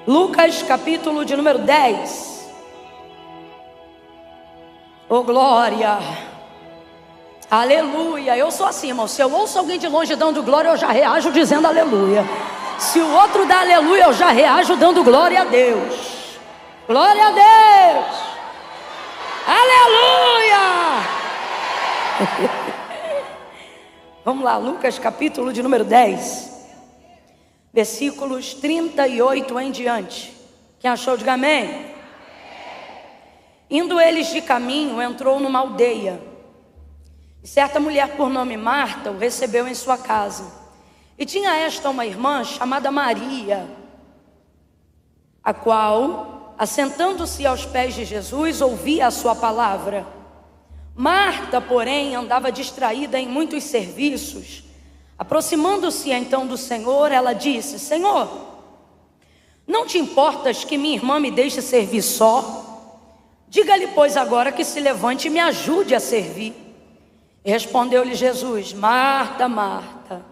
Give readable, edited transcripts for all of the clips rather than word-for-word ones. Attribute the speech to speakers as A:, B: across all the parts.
A: Lucas, capítulo de número 10. Oh, glória. Aleluia. Eu sou assim, irmão. Se eu ouço alguém de longe dando glória, eu já reajo dizendo aleluia. Se o outro dá aleluia, eu já reajo dando glória a Deus. Glória a Deus. Aleluia. Vamos lá, Lucas, capítulo de número 10. Versículos 38 em diante. Quem achou, diga amém. Indo eles de caminho, entrou numa aldeia. E certa mulher por nome Marta o recebeu em sua casa. E tinha esta uma irmã chamada Maria, a qual, assentando-se aos pés de Jesus, ouvia a sua palavra. Marta, porém, andava distraída em muitos serviços. Aproximando-se então do Senhor, ela disse: Senhor, não te importas que minha irmã me deixe servir só? Diga-lhe, pois, agora que se levante e me ajude a servir. E respondeu-lhe Jesus: Marta, Marta,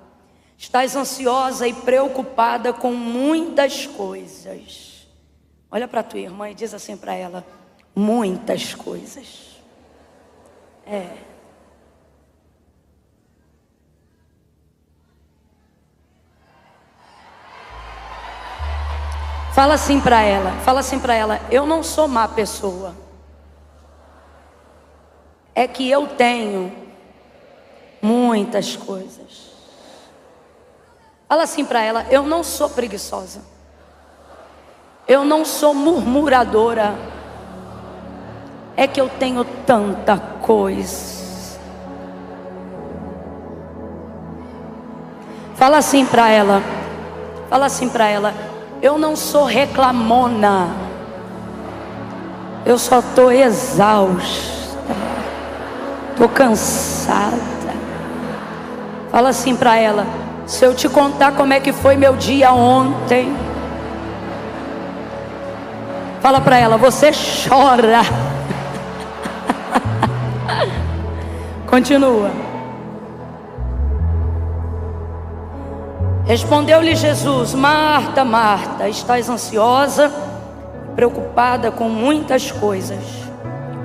A: estás ansiosa e preocupada com muitas coisas. Olha para tua irmã e diz assim para ela: muitas coisas. Fala assim para ela, eu não sou má pessoa. É que eu tenho muitas coisas. Fala assim para ela, eu não sou preguiçosa. Eu não sou murmuradora. É que eu tenho tanta coisa. Fala assim para ela, eu não sou reclamona. Eu só estou exausta. Estou cansada. Fala assim para ela, se eu te contar como é que foi meu dia ontem. Fala para ela, você chora. Continua. Respondeu-lhe Jesus: Marta, Marta, estás ansiosa, preocupada com muitas coisas,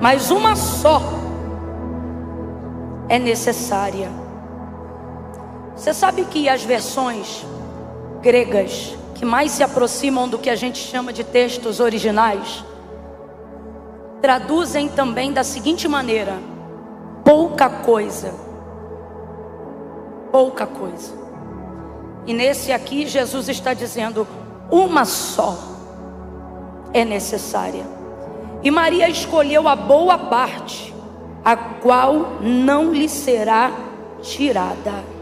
A: mas uma só é necessária. Você sabe que as versões gregas que mais se aproximam do que a gente chama de textos originais traduzem também da seguinte maneira: pouca coisa. Pouca coisa. E nesse aqui Jesus está dizendo, uma só é necessária. E Maria escolheu a boa parte, a qual não lhe será tirada.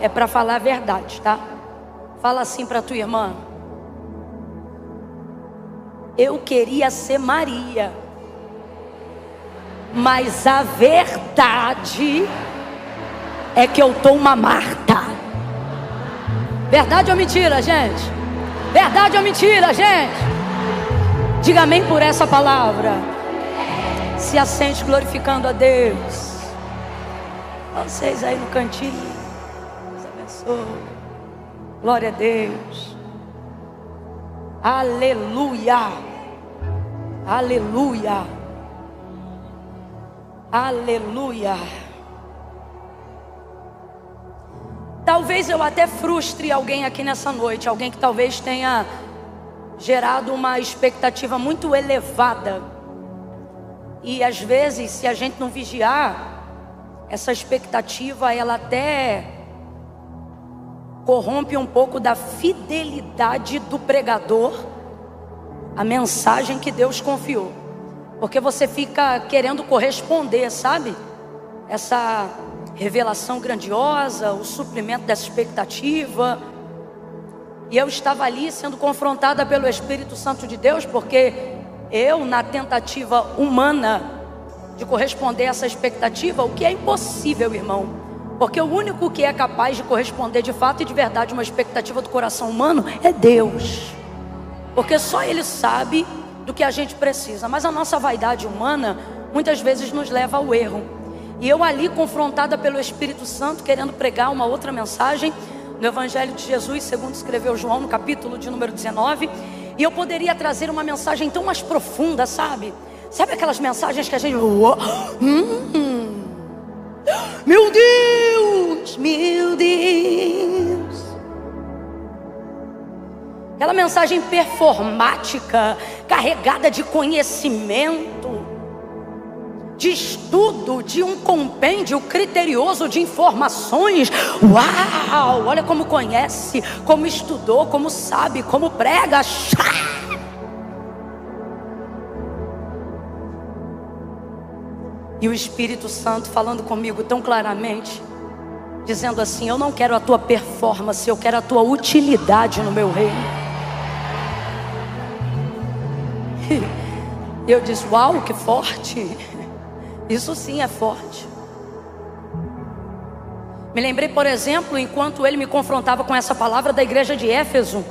A: É para falar a verdade, tá? Fala assim para tua irmã: eu queria ser Maria, mas a verdade é que eu tô uma Marta. Verdade ou mentira, gente? Verdade ou mentira, gente? Diga amém por essa palavra. Se assente glorificando a Deus. Vocês aí no cantinho, Deus abençoe. Glória a Deus. Aleluia. Aleluia. Aleluia. Talvez eu até frustre alguém aqui nessa noite, alguém que talvez tenha gerado uma expectativa muito elevada. E às vezes, se a gente não vigiar, essa expectativa ela até corrompe um pouco da fidelidade do pregador à mensagem que Deus confiou. Porque você fica querendo corresponder, sabe? Essa revelação grandiosa, o suprimento dessa expectativa. E eu estava ali sendo confrontada pelo Espírito Santo de Deus, porque eu, na tentativa humana de corresponder a essa expectativa, o que é impossível, irmão, porque o único que é capaz de corresponder de fato e de verdade uma expectativa do coração humano é Deus, porque só Ele sabe do que a gente precisa. Mas a nossa vaidade humana muitas vezes nos leva ao erro. E eu ali confrontada pelo Espírito Santo, querendo pregar uma outra mensagem, no Evangelho de Jesus, segundo escreveu João, no capítulo de número 19. E eu poderia trazer uma mensagem tão mais profunda, sabe? Sabe aquelas mensagens que a gente... Meu Deus, meu Deus. Aquela mensagem performática, carregada de conhecimento, de estudo, de um compêndio criterioso de informações. Uau, olha como conhece, como estudou, como sabe, como prega. E o Espírito Santo falando comigo tão claramente, dizendo assim: eu não quero a tua performance, eu quero a tua utilidade no meu reino. Eu disse: uau, que forte. Isso sim é forte. Me lembrei, por exemplo, enquanto ele me confrontava com essa palavra da igreja de Éfeso,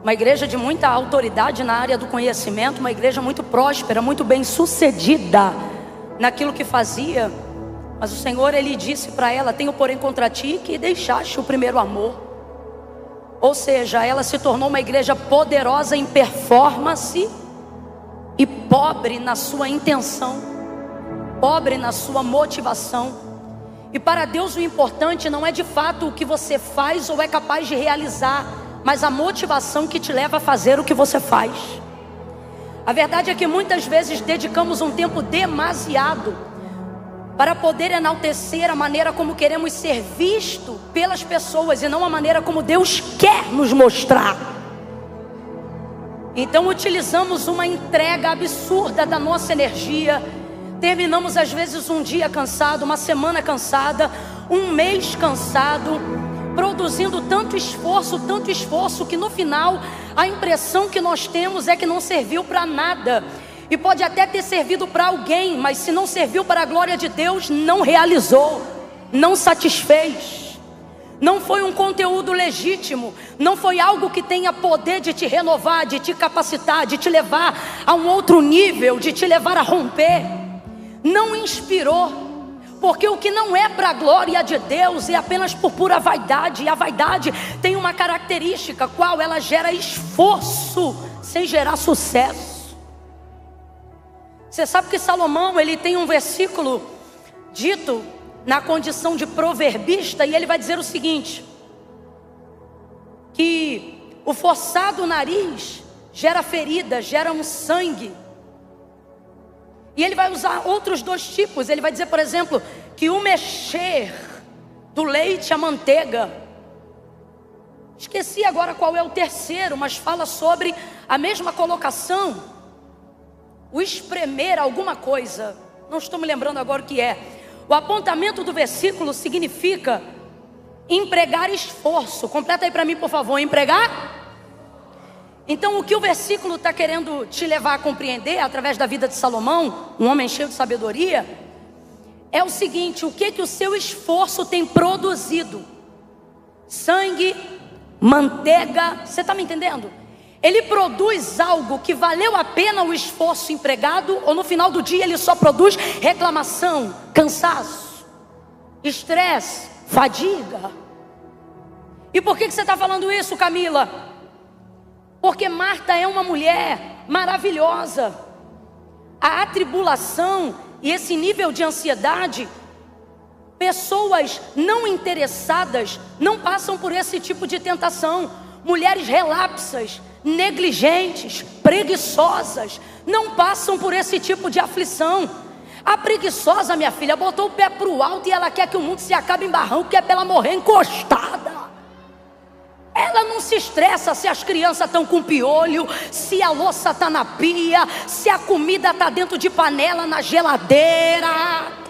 A: uma igreja de muita autoridade na área do conhecimento, uma igreja muito próspera, muito bem sucedida naquilo que fazia. Mas o Senhor, ele disse para ela: tenho porém contra ti que deixaste o primeiro amor. Ou seja, ela se tornou uma igreja poderosa em performance e pobre na sua intenção, pobre na sua motivação. E para Deus o importante não é de fato o que você faz ou é capaz de realizar, mas a motivação que te leva a fazer o que você faz. A verdade é que muitas vezes dedicamos um tempo demasiado para poder enaltecer a maneira como queremos ser vistos pelas pessoas e não a maneira como Deus quer nos mostrar. Então utilizamos uma entrega absurda da nossa energia. Terminamos às vezes um dia cansado, uma semana cansada, um mês cansado, produzindo tanto esforço, que no final a impressão que nós temos é que não serviu para nada. E pode até ter servido para alguém, mas se não serviu para a glória de Deus, não realizou, não satisfez. Não foi um conteúdo legítimo, não foi algo que tenha poder de te renovar, de te capacitar, de te levar a um outro nível, de te levar a romper. Não inspirou, porque o que não é para a glória de Deus é apenas por pura vaidade. E a vaidade tem uma característica, qual? Ela gera esforço sem gerar sucesso. Você sabe que Salomão, ele tem um versículo dito na condição de proverbista, e ele vai dizer o seguinte: que o forçado nariz gera ferida, gera um sangue. E ele vai usar outros dois tipos. Ele vai dizer, por exemplo, que o mexer do leite à manteiga. Esqueci agora qual é o terceiro, mas fala sobre a mesma colocação. O espremer alguma coisa, não estou me lembrando agora o que é. O apontamento do versículo significa empregar esforço. Completa aí para mim, por favor. Empregar. Então o que o versículo está querendo te levar a compreender, através da vida de Salomão, um homem cheio de sabedoria, é o seguinte: o que o seu esforço tem produzido? Sangue, manteiga, você está me entendendo? Ele produz algo que valeu a pena o esforço empregado, ou no final do dia ele só produz reclamação, cansaço, estresse, fadiga? E por que você está falando isso, Camila? Porque Marta é uma mulher maravilhosa. A atribulação e esse nível de ansiedade, pessoas não interessadas não passam por esse tipo de tentação. Mulheres relapsas, negligentes, preguiçosas, não passam por esse tipo de aflição. A preguiçosa, minha filha, botou o pé para o alto e ela quer que o mundo se acabe em barranco, quer para ela morrer encostada. Ela não se estressa se as crianças estão com piolho, se a louça está na pia, se a comida está dentro de panela na geladeira.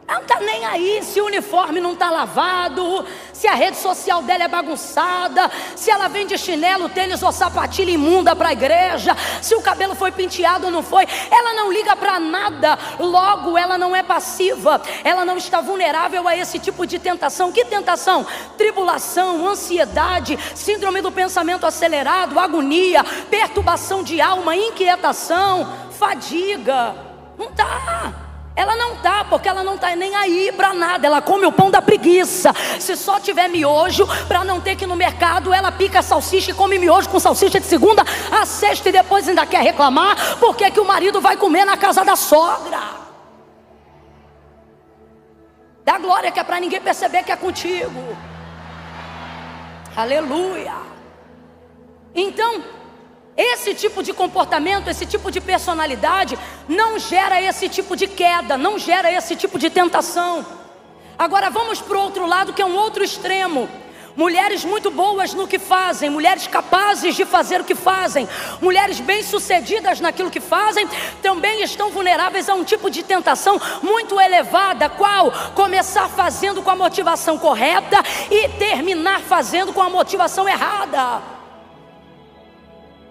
A: Ela não está nem aí se o uniforme não está lavado, se a rede social dela é bagunçada, se ela vem de chinelo, tênis ou sapatilha imunda para a igreja, se o cabelo foi penteado ou não foi. Ela não liga para nada, logo ela não é passiva, ela não está vulnerável a esse tipo de tentação. Que tentação? Tribulação, ansiedade, síndrome do pensamento acelerado, agonia, perturbação de alma, inquietação, fadiga. Não está. Ela não está, porque ela não está nem aí para nada. Ela come o pão da preguiça. Se só tiver miojo, para não ter que ir no mercado, ela pica salsicha e come miojo com salsicha de segunda a sexta. E depois ainda quer reclamar porque que o marido vai comer na casa da sogra. Dá glória que é para ninguém perceber que é contigo. Aleluia. Então, esse tipo de comportamento, esse tipo de personalidade não gera esse tipo de queda, não gera esse tipo de tentação. Agora vamos para o outro lado, que é um outro extremo. Mulheres muito boas no que fazem, mulheres capazes de fazer o que fazem, mulheres bem-sucedidas naquilo que fazem, também estão vulneráveis a um tipo de tentação muito elevada, qual? Começar fazendo com a motivação correta e terminar fazendo com a motivação errada.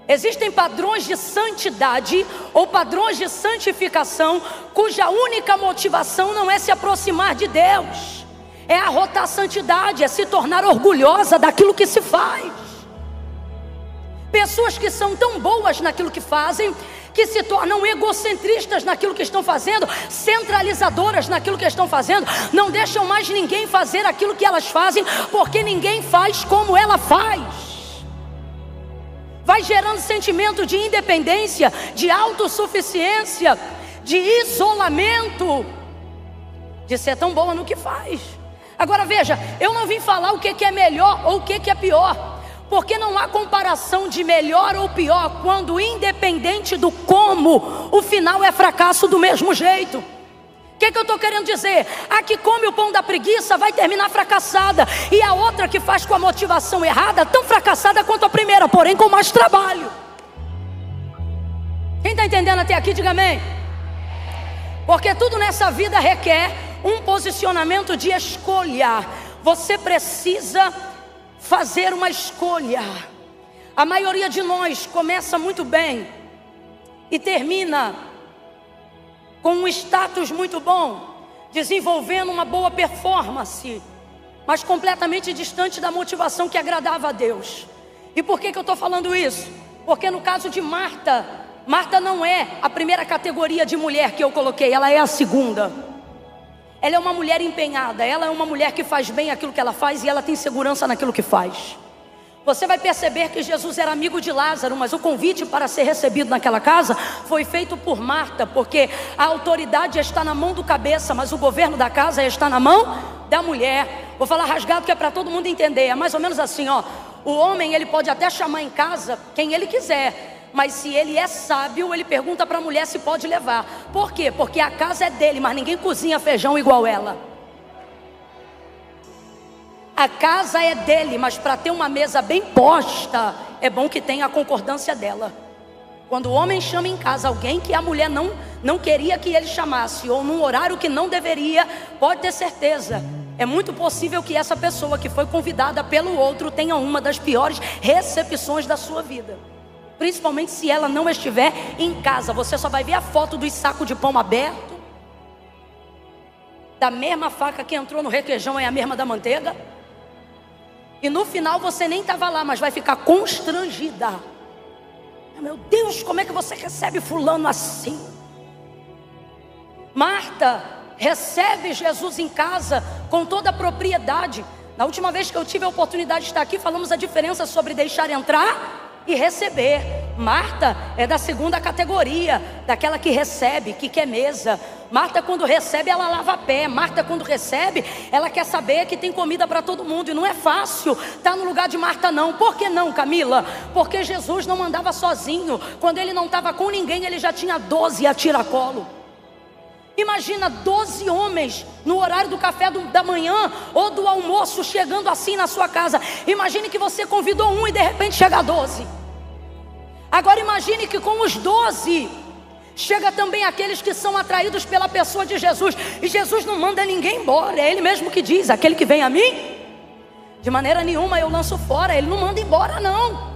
A: Existem padrões de santidade ou padrões de santificação cuja única motivação não é se aproximar de Deus, é arrotar a santidade, é se tornar orgulhosa daquilo que se faz. Pessoas que são tão boas naquilo que fazem, que se tornam egocentristas naquilo que estão fazendo, centralizadoras naquilo que estão fazendo, não deixam mais ninguém fazer aquilo que elas fazem, porque ninguém faz como ela faz. Vai gerando sentimento de independência, de autossuficiência, de isolamento, de ser tão boa no que faz. Agora veja, eu não vim falar o que é melhor ou o que é pior, porque não há comparação de melhor ou pior, quando independente do como, o final é fracasso do mesmo jeito. O que eu estou querendo dizer? A que come o pão da preguiça vai terminar fracassada, e a outra que faz com a motivação errada, tão fracassada quanto a primeira, porém com mais trabalho. Quem está entendendo até aqui, diga amém. Porque tudo nessa vida requer um posicionamento de escolha. Você precisa fazer uma escolha. A maioria de nós começa muito bem e termina com um status muito bom, desenvolvendo uma boa performance, mas completamente distante da motivação que agradava a Deus. E por que eu estou falando isso? Porque no caso de Marta, Marta não é a primeira categoria de mulher que eu coloquei, ela é a segunda. Ela é uma mulher empenhada, ela é uma mulher que faz bem aquilo que ela faz e ela tem segurança naquilo que faz. Você vai perceber que Jesus era amigo de Lázaro, mas o convite para ser recebido naquela casa foi feito por Marta, porque a autoridade está na mão do cabeça, mas o governo da casa está na mão da mulher. Vou falar rasgado que é para todo mundo entender. É mais ou menos assim, ó. O homem, ele pode até chamar em casa quem ele quiser, mas se ele é sábio, ele pergunta para a mulher se pode levar. Por quê? Porque a casa é dele, mas ninguém cozinha feijão igual ela. A casa é dele, mas para ter uma mesa bem posta, é bom que tenha a concordância dela. Quando o homem chama em casa alguém que a mulher não queria que ele chamasse, ou num horário que não deveria, pode ter certeza, é muito possível que essa pessoa que foi convidada pelo outro tenha uma das piores recepções da sua vida. Principalmente se ela não estiver em casa. Você só vai ver a foto dos sacos de pão aberto, da mesma faca que entrou no requeijão é a mesma da manteiga, e no final você nem estava lá, mas vai ficar constrangida. Meu Deus, como é que você recebe fulano assim? Marta recebe Jesus em casa com toda a propriedade. Na última vez que eu tive a oportunidade de estar aqui, falamos a diferença sobre deixar entrar e receber. Marta é da segunda categoria, daquela que recebe, que quer mesa. Marta, quando recebe, ela lava pé. Marta, quando recebe, ela quer saber que tem comida para todo mundo. E não é fácil estar no lugar de Marta, não. Por que não, Camila? Porque Jesus não andava sozinho. Quando ele não estava com ninguém, ele já tinha 12 a tiracolo. Imagina 12 homens no horário do café da manhã ou do almoço chegando assim na sua casa. Imagine que você convidou um e de repente chega a 12. Agora imagine que com os 12 chega também aqueles que são atraídos pela pessoa de Jesus. E Jesus não manda ninguém embora, é Ele mesmo que diz: aquele que vem a mim, de maneira nenhuma eu lanço fora. Ele não manda embora não.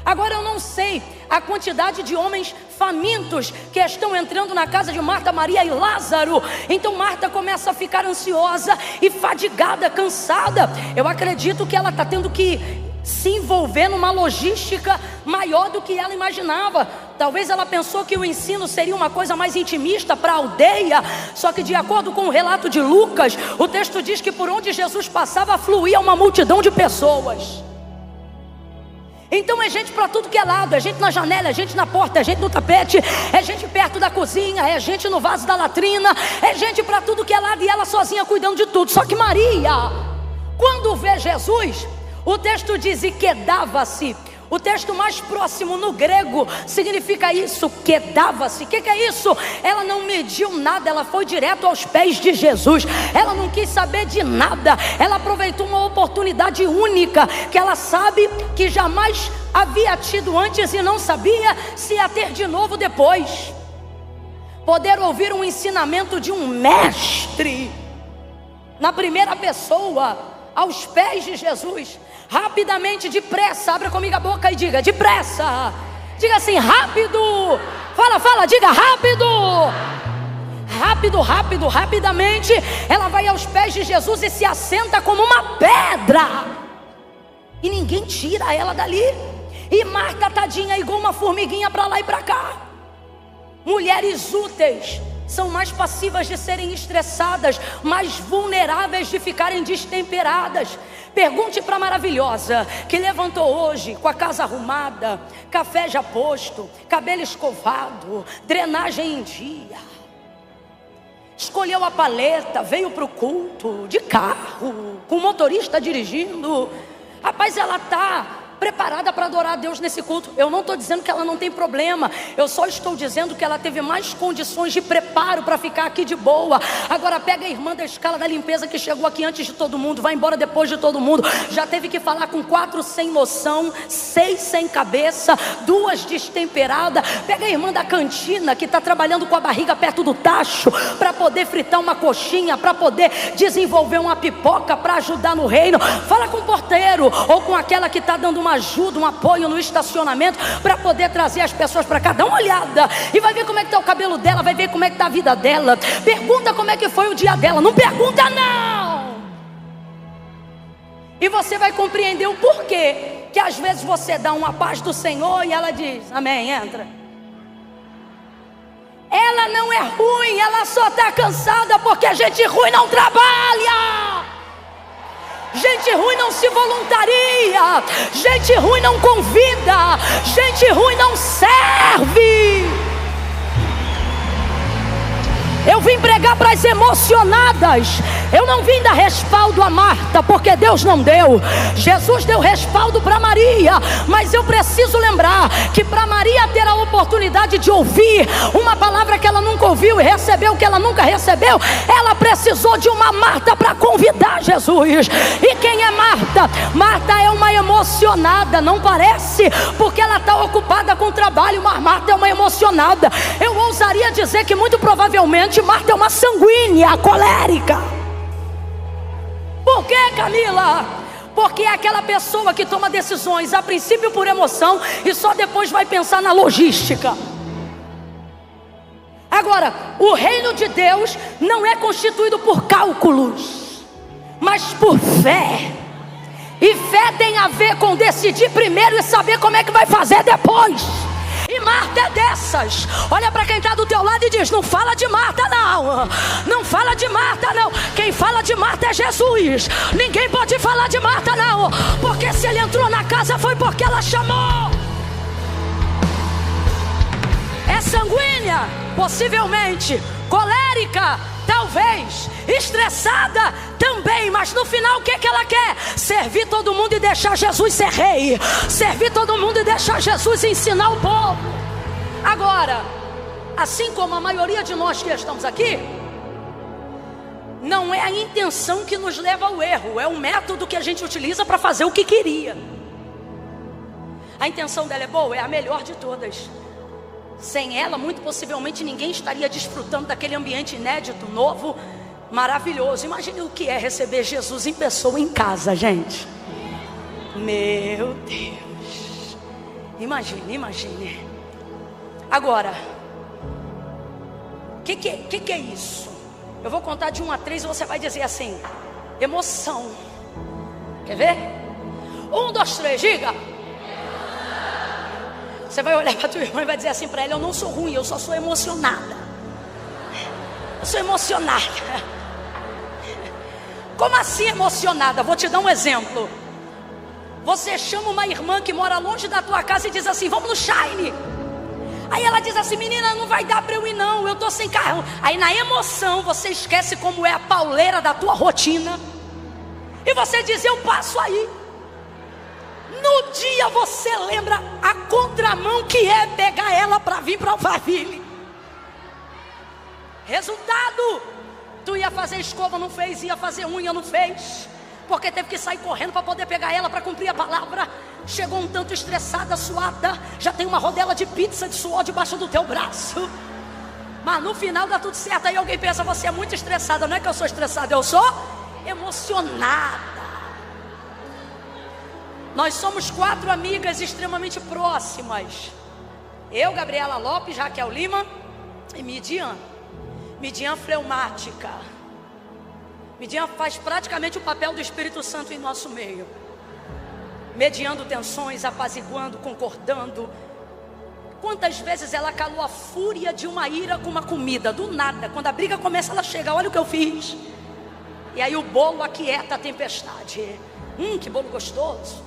A: Agora eu não sei a quantidade de homens famintos que estão entrando na casa de Marta, Maria e Lázaro. Então Marta começa a ficar ansiosa e fadigada, cansada. Eu acredito que ela está tendo que se envolver numa logística maior do que ela imaginava. Talvez ela pensou que o ensino seria uma coisa mais intimista para a aldeia. Só que de acordo com o relato de Lucas, o texto diz que por onde Jesus passava fluía uma multidão de pessoas. Então é gente para tudo que é lado. É gente na janela, é gente na porta, é gente no tapete, é gente perto da cozinha, é gente no vaso da latrina, é gente para tudo que é lado, e ela sozinha cuidando de tudo. Só que Maria, quando vê Jesus, o texto diz: e quedava-se. O texto mais próximo no grego significa isso, quedava-se. O que é isso? Ela não mediu nada, ela foi direto aos pés de Jesus. Ela não quis saber de nada. Ela aproveitou uma oportunidade única, que ela sabe que jamais havia tido antes e não sabia se ia ter de novo depois. Poder ouvir um ensinamento de um mestre, na primeira pessoa, aos pés de Jesus. Rapidamente, depressa, abra comigo a boca e diga: depressa. Diga assim: rápido. Fala, diga: rápido. Rápido, rapidamente ela vai aos pés de Jesus e se assenta como uma pedra. E ninguém tira ela dali. E Marta, tadinha, igual uma formiguinha para lá e para cá. Mulheres úteis são mais passivas de serem estressadas, mais vulneráveis de ficarem destemperadas. Pergunte para a maravilhosa, que levantou hoje com a casa arrumada, café já posto, cabelo escovado, drenagem em dia, escolheu a paleta, veio para o culto de carro, com o motorista dirigindo. Rapaz, ela está preparada para adorar a Deus nesse culto. Eu não estou dizendo que ela não tem problema, eu só estou dizendo que ela teve mais condições de preparo para ficar aqui de boa. Agora pega a irmã da escala da limpeza que chegou aqui antes de todo mundo, vai embora depois de todo mundo, já teve que falar com 4 sem noção, 6 sem cabeça, 2 destemperadas. Pega a irmã da cantina que está trabalhando com a barriga perto do tacho para poder fritar uma coxinha, para poder desenvolver uma pipoca para ajudar no reino. Fala com o porteiro ou com aquela que está dando uma ajuda, um apoio no estacionamento para poder trazer as pessoas para cá. Dá uma olhada e vai ver como é que está o cabelo dela, vai ver como é que está a vida dela. Pergunta como é que foi o dia dela. Não pergunta não. E você vai compreender o porquê que às vezes você dá uma paz do Senhor e ela diz: amém, entra. Ela não é ruim, ela só está cansada, porque a gente ruim não trabalha. Gente ruim não se voluntaria, gente ruim não convida, gente ruim não serve. Eu vim pregar para as emocionadas. Eu não vim dar respaldo a Marta, porque Deus não deu. Jesus deu respaldo para Maria. Mas eu preciso lembrar que para Maria ter a oportunidade de ouvir uma palavra que ela nunca ouviu e receber o que ela nunca recebeu, ela precisou de uma Marta para convidar Jesus. E quem é Marta? Marta é uma emocionada, não parece, porque ela está ocupada com o trabalho, mas Marta é uma emocionada. Eu ousaria dizer que muito provavelmente Marta é uma sanguínea, colérica. Por quê, Camila? Porque é aquela pessoa que toma decisões a princípio por emoção e só depois vai pensar na logística. Agora, o reino de Deus não é constituído por cálculos, mas por fé. E fé tem a ver com decidir primeiro e saber como é que vai fazer depois. E Marta é dessas. Olha para quem está do teu lado e diz: não fala de Marta não. Não fala de Marta não. Quem fala de Marta é Jesus. Ninguém pode falar de Marta não, porque se ele entrou na casa foi porque ela chamou. É sanguínea? Possivelmente. Colérica? Talvez. Estressada? Também. Mas no final o que ela quer? Servir todo mundo e deixar Jesus ser rei. Servir todo mundo e deixar Jesus ensinar o povo. Agora, assim como a maioria de nós que estamos aqui, não é a intenção que nos leva ao erro, é o método que a gente utiliza para fazer o que queria. A intenção dela é boa, é a melhor de todas. Sem ela, muito possivelmente ninguém estaria desfrutando daquele ambiente inédito, novo, maravilhoso. Imagine o que é receber Jesus em pessoa em casa, gente. Meu Deus. Imagine. Agora, o que é isso? Eu vou contar de 1 a 3 e você vai dizer assim: emoção. Quer ver? 1, 2, 3, diga. Você vai olhar para tua irmã e vai dizer assim para ela: eu não sou ruim, eu só sou emocionada. Eu sou emocionada. Como assim emocionada? Vou te dar um exemplo. Você chama uma irmã que mora longe da tua casa e diz assim: vamos no Shine. Aí ela diz assim: menina, não vai dar para eu ir não, eu tô sem carro. Aí na emoção você esquece como é a pauleira da tua rotina e você diz: eu passo aí. No dia você lembra a contramão que é pegar ela para vir para Alphaville. Resultado: tu ia fazer escova, não fez. Ia fazer unha, não fez, porque teve que sair correndo para poder pegar ela, para cumprir a palavra. Chegou um tanto estressada, suada, já tem uma rodela de pizza de suor debaixo do teu braço. Mas no final dá tudo certo. Aí alguém pensa: você é muito estressada. Não é que eu sou estressada, eu sou emocionada. Nós somos 4 amigas extremamente próximas. Eu, Gabriela Lopes, Raquel Lima e Midian. Midian fleumática. Midian faz praticamente o papel do Espírito Santo em nosso meio, mediando tensões, apaziguando, concordando. Quantas vezes ela calou a fúria de uma ira com uma comida, do nada. Quando a briga começa, ela chega: olha o que eu fiz. E aí o bolo aquieta a tempestade. Que bolo gostoso.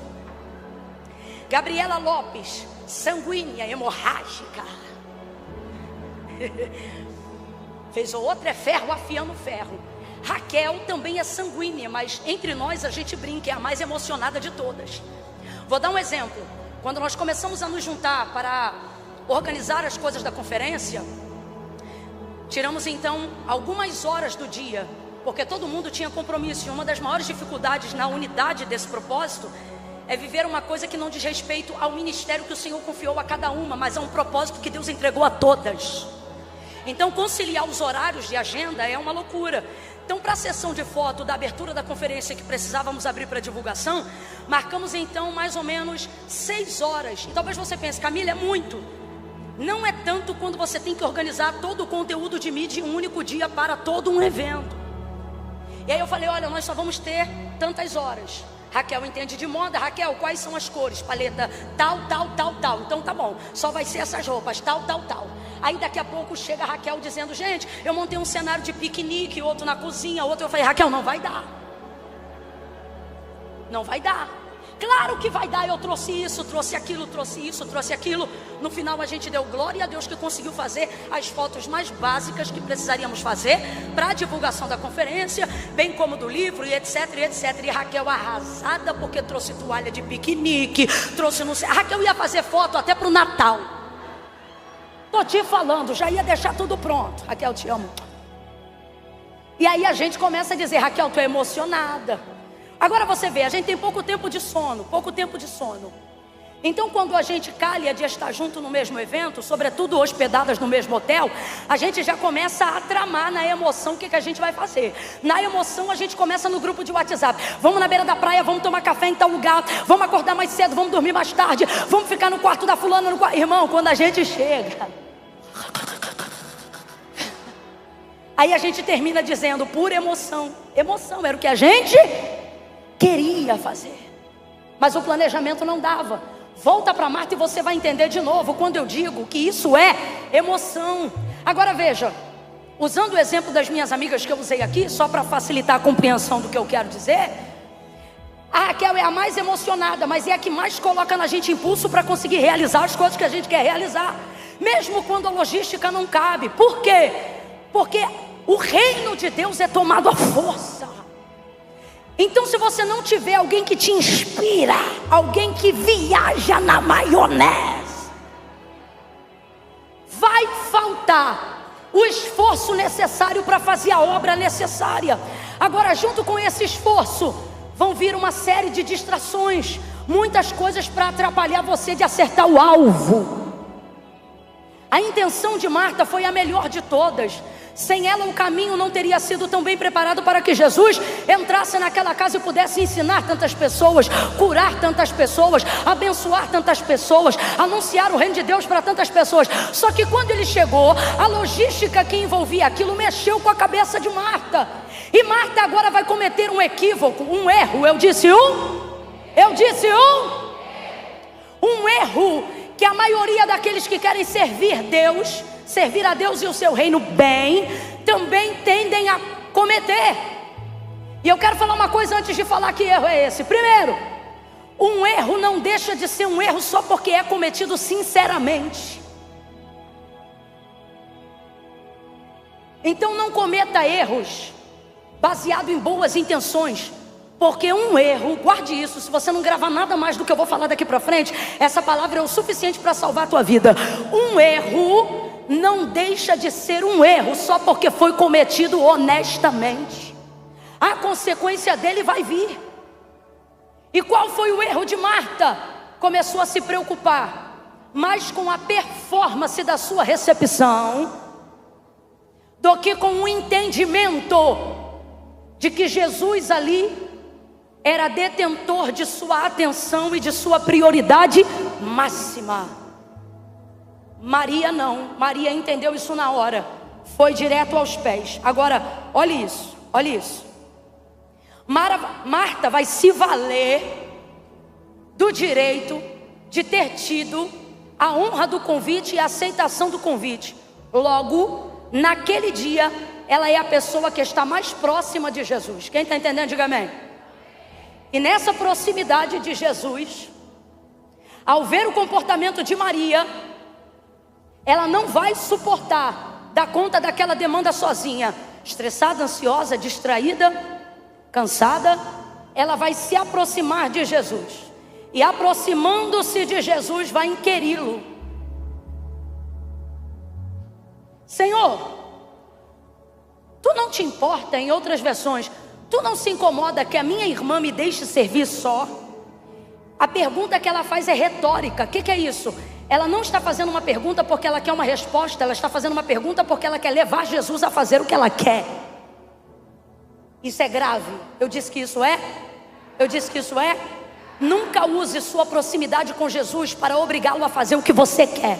A: Gabriela Lopes, sanguínea, hemorrágica. Fez o outro, é ferro afiando ferro. Raquel também é sanguínea, mas entre nós a gente brinca, é a mais emocionada de todas. Vou dar um exemplo. Quando nós começamos a nos juntar para organizar as coisas da conferência, tiramos então algumas horas do dia, porque todo mundo tinha compromisso. E uma das maiores dificuldades na unidade desse propósito é viver uma coisa que não diz respeito ao ministério que o Senhor confiou a cada uma, mas a um propósito que Deus entregou a todas. Então conciliar os horários de agenda é uma loucura. Então, para a sessão de foto da abertura da conferência que precisávamos abrir para divulgação, marcamos então mais ou menos 6 horas. E talvez você pense: Camila, é muito. Não é tanto quando você tem que organizar todo o conteúdo de mídia em um único dia para todo um evento. E aí eu falei: olha, nós só vamos ter tantas horas. Raquel entende de moda. Raquel, quais são as cores? Paleta tal, tal, tal, tal. Então tá bom, só vai ser essas roupas, tal, tal, tal. Aí daqui a pouco chega a Raquel dizendo: gente, eu montei um cenário de piquenique, outro na cozinha, outro. Eu falei: Raquel, não vai dar. Não vai dar. Claro que vai dar. Eu trouxe isso, trouxe aquilo, trouxe isso, trouxe aquilo. No final a gente deu glória a Deus que conseguiu fazer as fotos mais básicas que precisaríamos fazer para a divulgação da conferência, bem como do livro e etc, e etc. E Raquel arrasada porque trouxe toalha de piquenique, trouxe não sei. A Raquel ia fazer foto até para o Natal. Tô te falando, já ia deixar tudo pronto. Raquel, te amo. E aí a gente começa a dizer: Raquel, tu é emocionada. Agora você vê, a gente tem pouco tempo de sono. Então quando a gente calha de estar junto no mesmo evento, sobretudo hospedadas no mesmo hotel, a gente já começa a tramar na emoção o que a gente vai fazer. Na emoção a gente começa no grupo de WhatsApp: vamos na beira da praia, vamos tomar café em tal lugar, vamos acordar mais cedo, vamos dormir mais tarde, vamos ficar no quarto da fulana, Irmão, quando a gente chega, aí a gente termina dizendo por emoção. Emoção era o que a gente queria fazer, mas o planejamento não dava. Volta para Marta e você vai entender de novo quando eu digo que isso é emoção. Agora veja, usando o exemplo das minhas amigas que eu usei aqui, só para facilitar a compreensão do que eu quero dizer, a Raquel é a mais emocionada, mas é a que mais coloca na gente impulso para conseguir realizar as coisas que a gente quer realizar, mesmo quando a logística não cabe. Por quê? Porque o reino de Deus é tomado à força. Então se você não tiver alguém que te inspira, alguém que viaja na maionese, vai faltar o esforço necessário para fazer a obra necessária. Agora, junto com esse esforço, vão vir uma série de distrações, muitas coisas para atrapalhar você de acertar o alvo. A intenção de Marta foi a melhor de todas. Sem ela o caminho não teria sido tão bem preparado para que Jesus entrasse naquela casa e pudesse ensinar tantas pessoas, curar tantas pessoas, abençoar tantas pessoas, anunciar o reino de Deus para tantas pessoas. Só que quando ele chegou, a logística que envolvia aquilo mexeu com a cabeça de Marta. E Marta agora vai cometer um equívoco, um erro. Um erro que a maioria daqueles que querem servir a Deus e o seu reino bem, também tendem a cometer. E eu quero falar uma coisa antes de falar que erro é esse. Primeiro, um erro não deixa de ser um erro só porque é cometido sinceramente. Então não cometa erros baseado em boas intenções, porque um erro, guarde isso, se você não gravar nada mais do que eu vou falar daqui para frente, essa palavra é o suficiente para salvar a tua vida. Um erro não deixa de ser um erro só porque foi cometido honestamente. A consequência dele vai vir. E qual foi o erro de Marta? Começou a se preocupar mais com a performance da sua recepção do que com o entendimento de que Jesus ali era detentor de sua atenção e de sua prioridade máxima. Maria não, Maria entendeu isso na hora, foi direto aos pés. Agora, olha isso, olha isso. Marta vai se valer do direito de ter tido a honra do convite e a aceitação do convite. Logo, naquele dia, ela é a pessoa que está mais próxima de Jesus. Quem está entendendo, diga amém. E nessa proximidade de Jesus, ao ver o comportamento de Maria, ela não vai suportar dar conta daquela demanda sozinha. Estressada, ansiosa, distraída, cansada, ela vai se aproximar de Jesus. E aproximando-se de Jesus, vai inquiri-lo: Senhor, tu não te importa, em outras versões, tu não se incomoda que a minha irmã me deixe servir só? A pergunta que ela faz é retórica. O que é isso? Ela não está fazendo uma pergunta porque ela quer uma resposta, ela está fazendo uma pergunta porque ela quer levar Jesus a fazer o que ela quer. Isso é grave. Eu disse que isso é? Eu disse que isso é? Nunca use sua proximidade com Jesus para obrigá-lo a fazer o que você quer.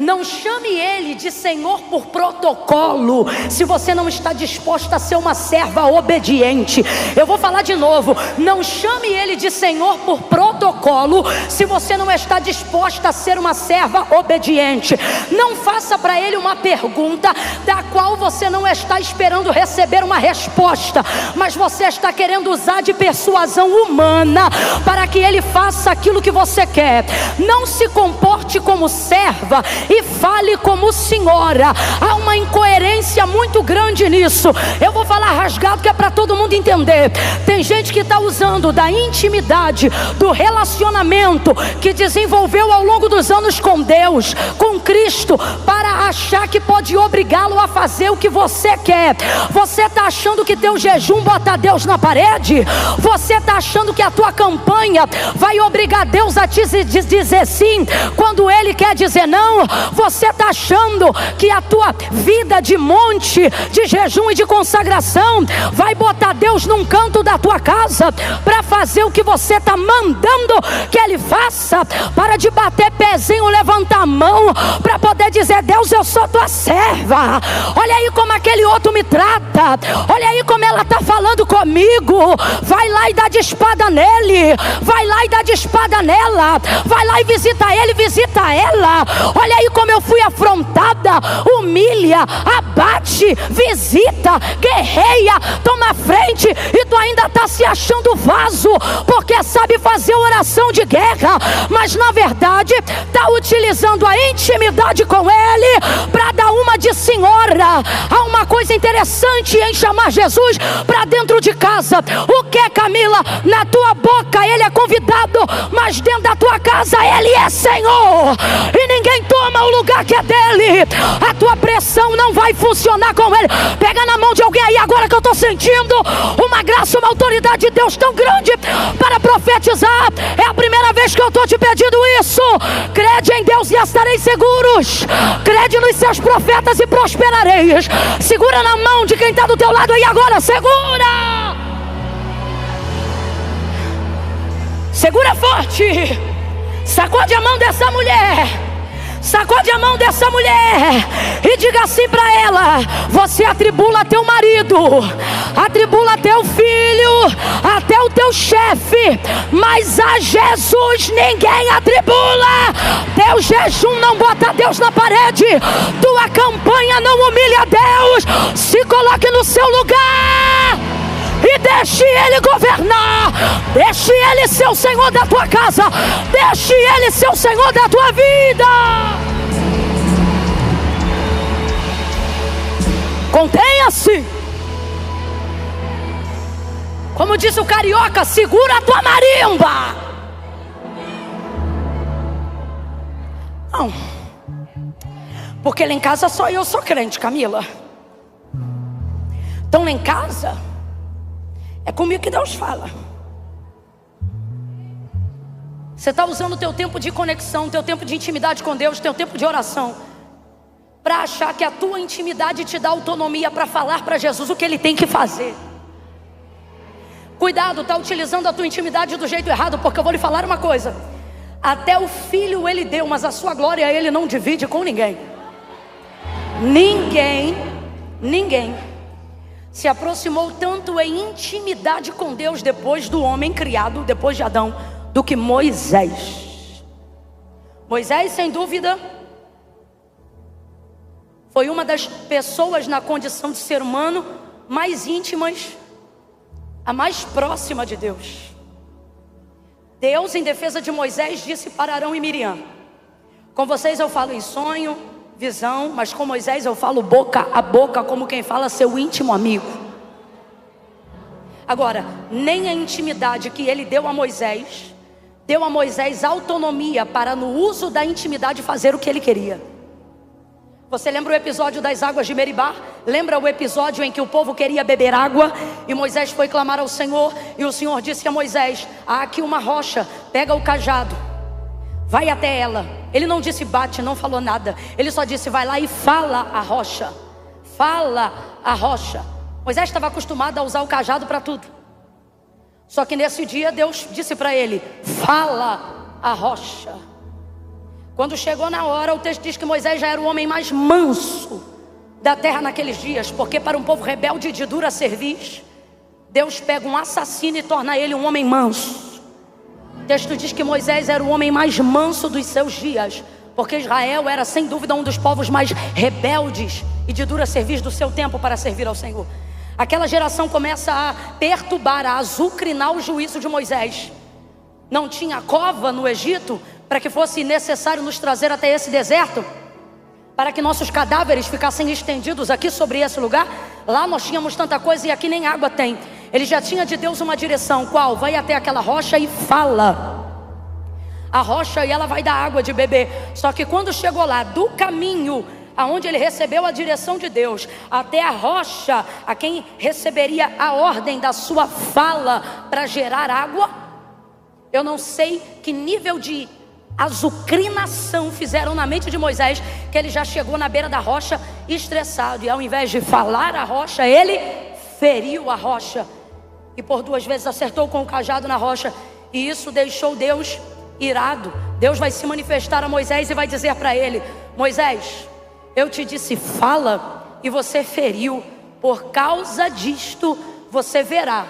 A: Não chame ele de Senhor por protocolo, se você não está disposta a ser uma serva obediente. Eu vou falar de novo: não chame ele de Senhor por protocolo, se você não está disposta a ser uma serva obediente. Não faça para ele uma pergunta da qual você não está esperando receber uma resposta, mas você está querendo usar de persuasão humana para que ele faça aquilo que você quer. Não se comporte como serva e fale como senhora. Há uma incoerência muito grande nisso. Eu vou falar rasgado que é para todo mundo entender. Tem gente que está usando da intimidade, do relacionamento que desenvolveu ao longo dos anos com Deus, com Cristo, para achar que pode obrigá-lo a fazer o que você quer. Você está achando que teu jejum bota Deus na parede? Você está achando que a tua campanha vai obrigar Deus a te dizer sim quando Ele quer dizer não? Você está achando que a tua vida de monte, de jejum e de consagração vai botar Deus num canto da tua casa para fazer o que você está mandando que Ele faça? Para de bater pezinho, levantar a mão para poder dizer: Deus, eu sou tua serva. Olha aí como aquele outro me trata, olha aí como ela está falando comigo. Vai lá e dá de espada nele, vai lá e dá de espada nela, vai lá e visita ele, visita ela. Olha aí como eu fui afrontada. Humilha, abate, visita, guerreia, toma frente. E tu ainda está se achando vaso porque sabe fazer oração de guerra, mas na verdade está utilizando a intimidade com ele para dar uma de senhora. Há uma coisa interessante em chamar Jesus para dentro de casa. O que, Camila? Na tua boca ele é convidado, mas dentro da tua casa ele é Senhor, e ninguém toma o lugar que é dele. A tua pressão não vai funcionar com ele. Pega na mão de alguém aí agora, que eu estou sentindo uma graça, uma autoridade de Deus tão grande para profetizar. É a primeira vez que eu estou te pedindo isso. Crede em Deus e estareis seguros. Crede nos seus profetas e prosperareis. Segura na mão de quem está do teu lado aí agora. Segura! Segura forte. Sacode a mão dessa mulher. Sacode a mão dessa mulher e diga assim para ela: você atribula teu marido, atribula teu filho, até o teu chefe, mas a Jesus ninguém atribula. Teu jejum não bota Deus na parede, tua campanha não humilha Deus. Se coloque no seu lugar e deixe Ele governar. Deixe Ele ser o Senhor da tua casa. Deixe Ele ser o Senhor da tua vida. Contenha-se. Como disse o carioca, segura a tua marimba. Não, porque lá em casa só eu sou crente, Camila. Então lá em casa é comigo que Deus fala. Você está usando o teu tempo de conexão, teu tempo de intimidade com Deus, teu tempo de oração, para achar que a tua intimidade te dá autonomia para falar para Jesus o que Ele tem que fazer. Cuidado, está utilizando a tua intimidade do jeito errado, porque eu vou lhe falar uma coisa: até o filho Ele deu, mas a sua glória Ele não divide com ninguém. Ninguém se aproximou tanto em intimidade com Deus depois do homem criado, depois de Adão, do que Moisés. Moisés, sem dúvida, foi uma das pessoas na condição de ser humano mais íntimas, a mais próxima de Deus. Deus, em defesa de Moisés, disse para Arão e Miriam: com vocês eu falo em sonho, visão, mas com Moisés eu falo boca a boca, como quem fala seu íntimo amigo. Agora, nem a intimidade que ele deu a Moisés autonomia para, no uso da intimidade, fazer o que ele queria. Você lembra o episódio das águas de Meribá? Lembra o episódio em que o povo queria beber água e Moisés foi clamar ao Senhor, e o Senhor disse a Moisés: há aqui uma rocha, pega o cajado, vai até ela. Ele não disse bate, não falou nada. Ele só disse: vai lá e fala a rocha. Fala a rocha. Moisés estava acostumado a usar o cajado para tudo. Só que nesse dia Deus disse para ele: fala a rocha. Quando chegou na hora, o texto diz que Moisés já era o homem mais manso da terra naqueles dias, porque para um povo rebelde e de dura cerviz, Deus pega um assassino e torna ele um homem manso. O texto diz que Moisés era o homem mais manso dos seus dias, porque Israel era sem dúvida um dos povos mais rebeldes e de dura cerviz do seu tempo para servir ao Senhor. Aquela geração começa a perturbar, a azucrinar o juízo de Moisés. Não tinha cova no Egito para que fosse necessário nos trazer até esse deserto, para que nossos cadáveres ficassem estendidos aqui sobre esse lugar. Lá nós tínhamos tanta coisa e aqui nem água tem. Ele já tinha de Deus uma direção: qual? Vai até aquela rocha e fala a rocha, e ela vai dar água de beber. Só que quando chegou lá, do caminho aonde ele recebeu a direção de Deus, até a rocha a quem receberia a ordem da sua fala para gerar água, eu não sei que nível de azucrinação fizeram na mente de Moisés, que ele já chegou na beira da rocha estressado, e ao invés de falar a rocha, ele feriu a rocha, e por 2 vezes acertou com o cajado na rocha, e isso deixou Deus irado. Deus vai se manifestar a Moisés e vai dizer para ele: Moisés, eu te disse fala e você feriu. Por causa disto você verá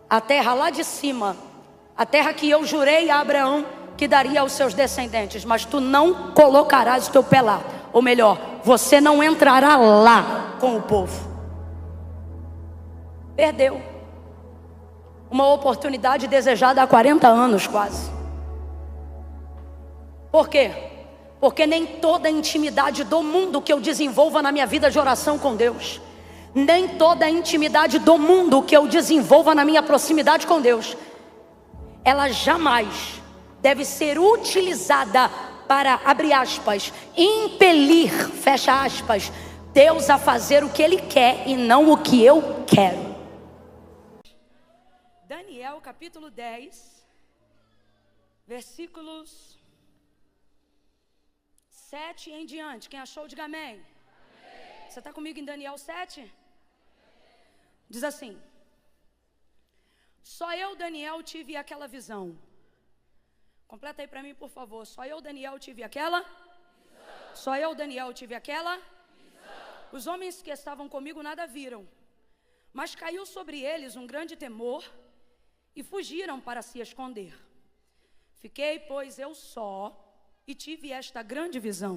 A: a terra lá de cima, a terra que eu jurei a Abraão que daria aos seus descendentes, mas tu não colocarás o teu pé lá. Ou melhor, você não entrará lá com o povo. Perdeu uma oportunidade desejada há 40 anos quase. Por quê? Porque nem toda a intimidade do mundo que eu desenvolva na minha vida de oração com Deus, nem toda a intimidade do mundo que eu desenvolva na minha proximidade com Deus, ela jamais deve ser utilizada para, abre aspas, impelir, fecha aspas, Deus a fazer o que Ele quer e não o que eu quero. Daniel capítulo 10, versículos 7 em diante. Quem achou, diga amém. Amém. Você está comigo em Daniel 7? Diz assim: só eu, Daniel, tive aquela visão. Completa aí para mim, por favor. Só eu, Daniel, tive aquela. Só eu, Daniel, tive aquela visão. Os homens que estavam comigo nada viram, mas caiu sobre eles um grande temor e fugiram para se esconder. Fiquei, pois, eu só e tive esta grande visão.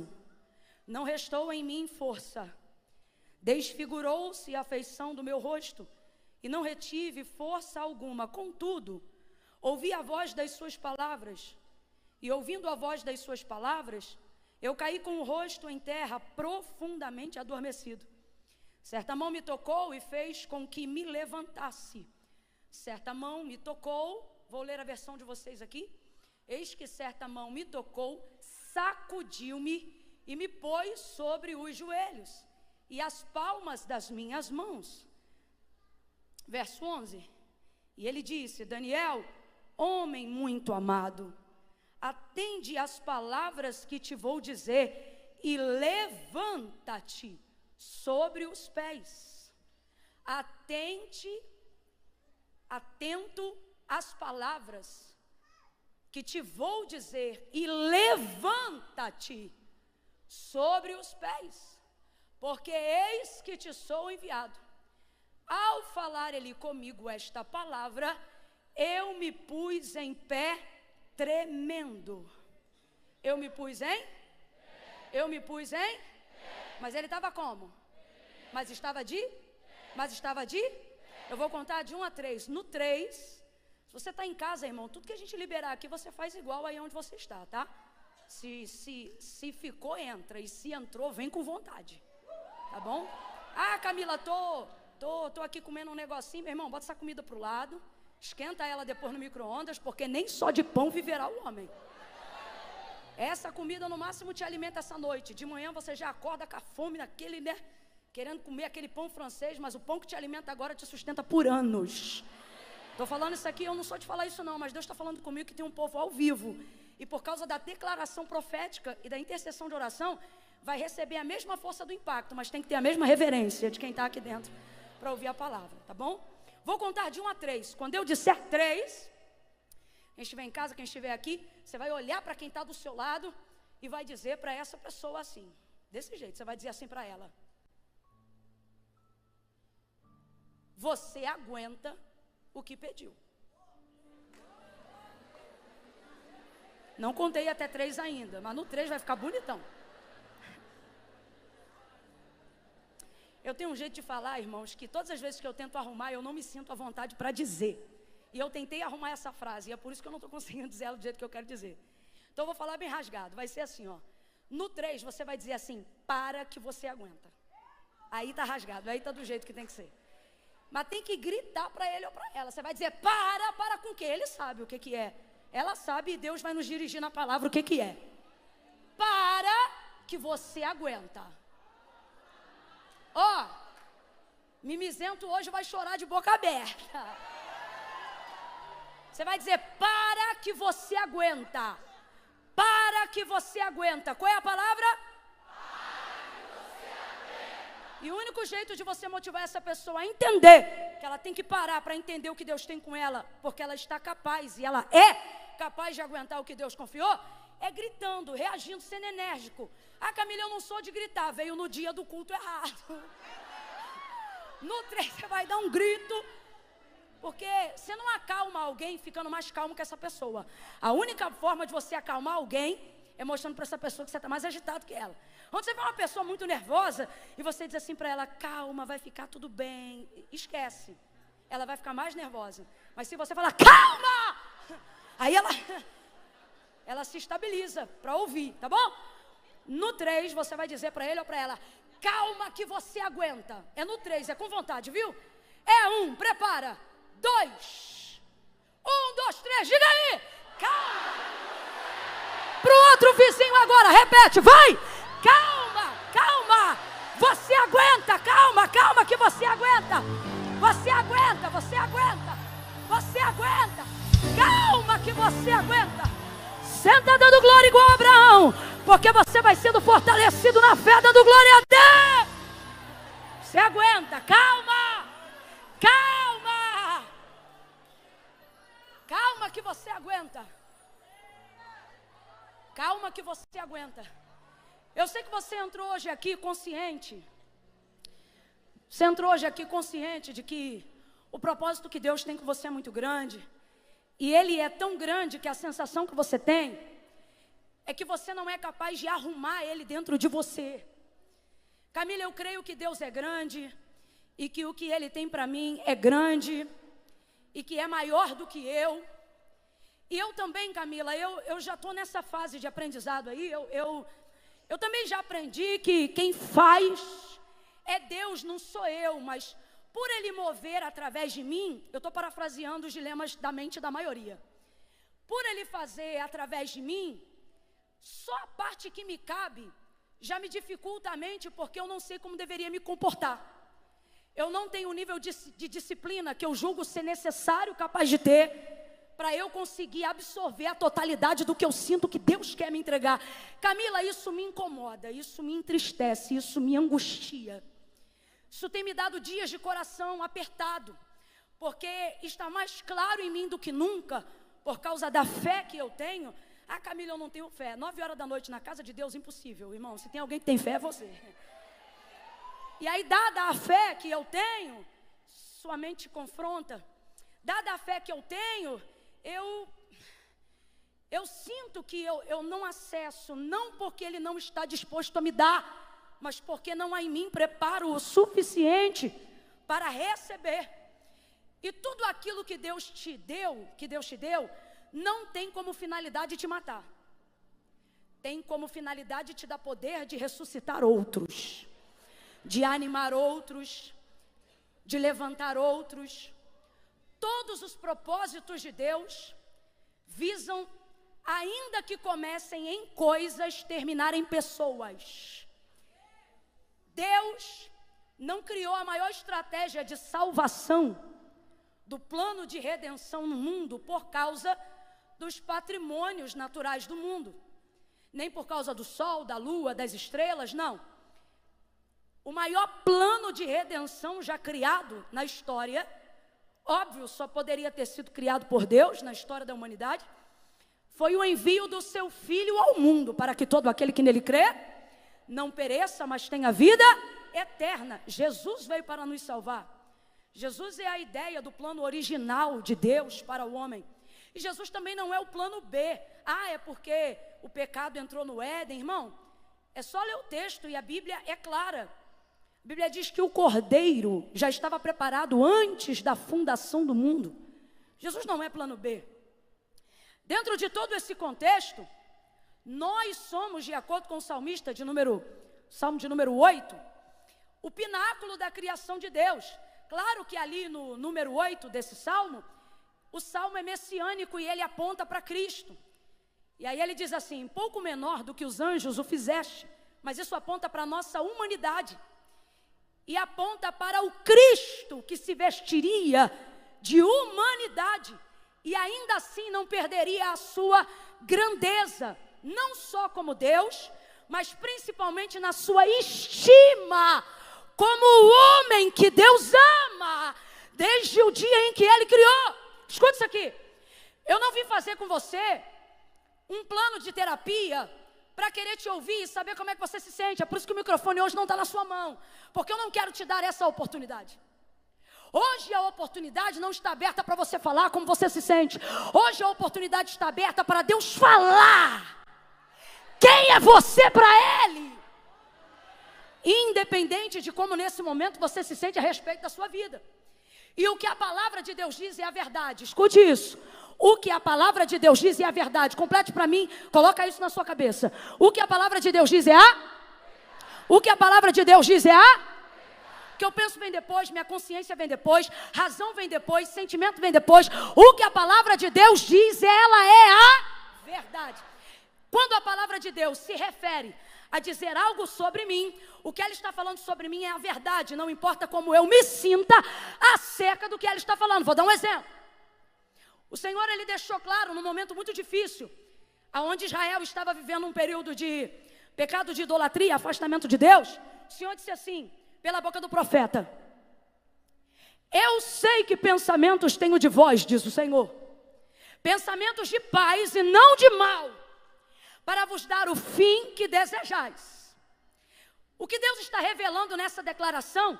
A: Não restou em mim força. Desfigurou-se a feição do meu rosto e não retive força alguma. Contudo, ouvi a voz das suas palavras. E ouvindo a voz das suas palavras, eu caí com o rosto em terra, profundamente adormecido. Certa mão me tocou e fez com que me levantasse. Certa mão me tocou, vou ler a versão de vocês aqui. Eis que certa mão me tocou, sacudiu-me e me pôs sobre os joelhos e as palmas das minhas mãos. Verso 11. E ele disse: Daniel, homem muito amado, atende às palavras que te vou dizer e levanta-te sobre os pés. Atento às palavras que te vou dizer e levanta-te sobre os pés, porque eis que te sou enviado. Ao falar ele comigo esta palavra, eu me pus em pé tremendo. Eu me pus em? Mas ele estava como? Mas estava de? Eu vou contar de 1 a 3. No 3, se você está em casa, irmão, tudo que a gente liberar aqui, você faz igual aí onde você está, tá? Se ficou, entra. E se entrou, vem com vontade. Tá bom? Ah, Camila, tô aqui comendo um negocinho. Meu irmão, bota essa comida pro lado. Esquenta ela depois no micro-ondas, porque nem só de pão viverá o homem. Essa comida no máximo te alimenta essa noite. De manhã você já acorda com a fome naquele, né? Querendo comer aquele pão francês, mas o pão que te alimenta agora te sustenta por anos. Estou falando isso aqui, eu não sou de falar isso não, mas Deus está falando comigo que tem um povo ao vivo. E por causa da declaração profética e da intercessão de oração, vai receber a mesma força do impacto, mas tem que ter a mesma reverência de quem está aqui dentro para ouvir a palavra, tá bom? Vou contar de 1 a 3. Quando eu disser 3, quem estiver em casa, quem estiver aqui, você vai olhar para quem está do seu lado e vai dizer para essa pessoa assim, desse jeito, você vai dizer assim para ela: você aguenta o que pediu. Não contei até 3 ainda, mas no 3 vai ficar bonitão. Eu tenho um jeito de falar, irmãos, que todas as vezes que eu tento arrumar, eu não me sinto à vontade para dizer. E eu tentei arrumar essa frase, e é por isso que eu não estou conseguindo dizer ela do jeito que eu quero dizer. Então eu vou falar bem rasgado, vai ser assim, ó. No 3 você vai dizer assim: para que você aguenta. Aí tá rasgado, aí tá do jeito que tem que ser. Mas tem que gritar para ele ou para ela. Você vai dizer: para com o quê? Ele sabe o que é. Ela sabe e Deus vai nos dirigir na palavra o que é. Para que você aguenta. Ó, mimizento hoje vai chorar de boca aberta. Você vai dizer: para que você aguenta. Para que você aguenta. Qual é a palavra? Para que você aguenta. E o único jeito de você motivar essa pessoa a entender que ela tem que parar para entender o que Deus tem com ela, porque ela está capaz e ela é capaz de aguentar o que Deus confiou, é gritando, reagindo, sendo enérgico. Ah, Camila, eu não sou de gritar, veio no dia do culto errado. No 3 você vai dar um grito, porque você não acalma alguém ficando mais calmo que essa pessoa. A única forma de você acalmar alguém é mostrando para essa pessoa que você está mais agitado que ela. Quando você vê uma pessoa muito nervosa e você diz assim para ela: calma, vai ficar tudo bem, esquece. Ela vai ficar mais nervosa. Mas se você falar: calma, aí ela se estabiliza para ouvir, tá bom? No 3 você vai dizer para ele ou para ela: calma que você aguenta. É no 3, é com vontade, viu? É 1, prepara. 2, 1, 2, 3, diga aí. Calma. Pro outro vizinho agora, repete, vai. Calma. Você aguenta, calma que você aguenta. Você aguenta. Calma que você aguenta. Senta dando glória igual a Abraão, porque você vai sendo fortalecido na fé, dando glória a Deus. Você aguenta, calma que você aguenta. Eu sei que você entrou hoje aqui consciente. Você entrou hoje aqui consciente de que o propósito que Deus tem com você é muito grande. E ele é tão grande que a sensação que você tem é que você não é capaz de arrumar ele dentro de você. Camila, eu creio que Deus é grande e que o que ele tem para mim é grande e que é maior do que eu. E eu também, Camila, eu já estou nessa fase de aprendizado aí. Eu também já aprendi que quem faz é Deus, não sou eu, mas por ele mover através de mim, eu estou parafraseando os dilemas da mente da maioria. Por ele fazer através de mim, só a parte que me cabe já me dificulta a mente, porque eu não sei como deveria me comportar. Eu não tenho o nível de disciplina que eu julgo ser necessário, capaz de ter, para eu conseguir absorver a totalidade do que eu sinto que Deus quer me entregar. Camila, isso me incomoda, isso me entristece, isso me angustia. Isso tem me dado dias de coração apertado, porque está mais claro em mim do que nunca, por causa da fé que eu tenho. Ah, Camila, eu não tenho fé. 9 horas da noite na casa de Deus, impossível, irmão. Se tem alguém que tem fé, é você. E aí, dada a fé que eu tenho, sua mente confronta. Dada a fé que eu tenho, eu sinto que eu não acesso, não porque ele não está disposto a me dar, mas porque não há em mim preparo o suficiente para receber. E tudo aquilo que Deus te deu, não tem como finalidade te matar. Tem como finalidade te dar poder de ressuscitar outros, de animar outros, de levantar outros. Todos os propósitos de Deus visam, ainda que comecem em coisas, terminar em pessoas. Deus não criou a maior estratégia de salvação do plano de redenção no mundo por causa dos patrimônios naturais do mundo. Nem por causa do sol, da lua, das estrelas, não. O maior plano de redenção já criado na história, óbvio, só poderia ter sido criado por Deus na história da humanidade, foi o envio do seu Filho ao mundo, para que todo aquele que nele crê não pereça, mas tenha vida eterna. Jesus veio para nos salvar. Jesus é a ideia do plano original de Deus para o homem. E Jesus também não é o plano B. Ah, é porque o pecado entrou no Éden, irmão. É só ler o texto e a Bíblia é clara. A Bíblia diz que o Cordeiro já estava preparado antes da fundação do mundo. Jesus não é plano B. Dentro de todo esse contexto, nós somos, de acordo com o salmista Salmo de número 8, o pináculo da criação de Deus. Claro que ali no número 8 desse salmo, o salmo é messiânico e ele aponta para Cristo. E aí ele diz assim: pouco menor do que os anjos o fizeste, mas isso aponta para a nossa humanidade. E aponta para o Cristo que se vestiria de humanidade e ainda assim não perderia a sua grandeza, não só como Deus, mas principalmente na sua estima como o homem que Deus ama desde o dia em que Ele criou. Escuta isso aqui. Eu não vim fazer com você um plano de terapia para querer te ouvir e saber como é que você se sente. É por isso que o microfone hoje não está na sua mão, porque eu não quero te dar essa oportunidade. Hoje a oportunidade não está aberta para você falar como você se sente. Hoje a oportunidade está aberta para Deus falar quem é você para Ele, independente de como nesse momento você se sente a respeito da sua vida. E o que a palavra de Deus diz é a verdade. Escute isso. O que a palavra de Deus diz é a verdade. Complete para mim, coloca isso na sua cabeça. O que a palavra de Deus diz é o que a palavra de Deus diz é o que eu penso vem depois, minha consciência vem depois, razão vem depois, sentimento vem depois. O que a palavra de Deus diz, ela é a verdade. Quando a palavra de Deus se refere a dizer algo sobre mim, o que ela está falando sobre mim é a verdade. Não importa como eu me sinta acerca do que ela está falando. Vou dar um exemplo. O Senhor, Ele deixou claro num momento muito difícil, onde Israel estava vivendo um período de pecado de idolatria, afastamento de Deus. O Senhor disse assim, pela boca do profeta: eu sei que pensamentos tenho de vós, diz o Senhor, pensamentos de paz e não de mal, para vos dar o fim que desejais. O que Deus está revelando nessa declaração,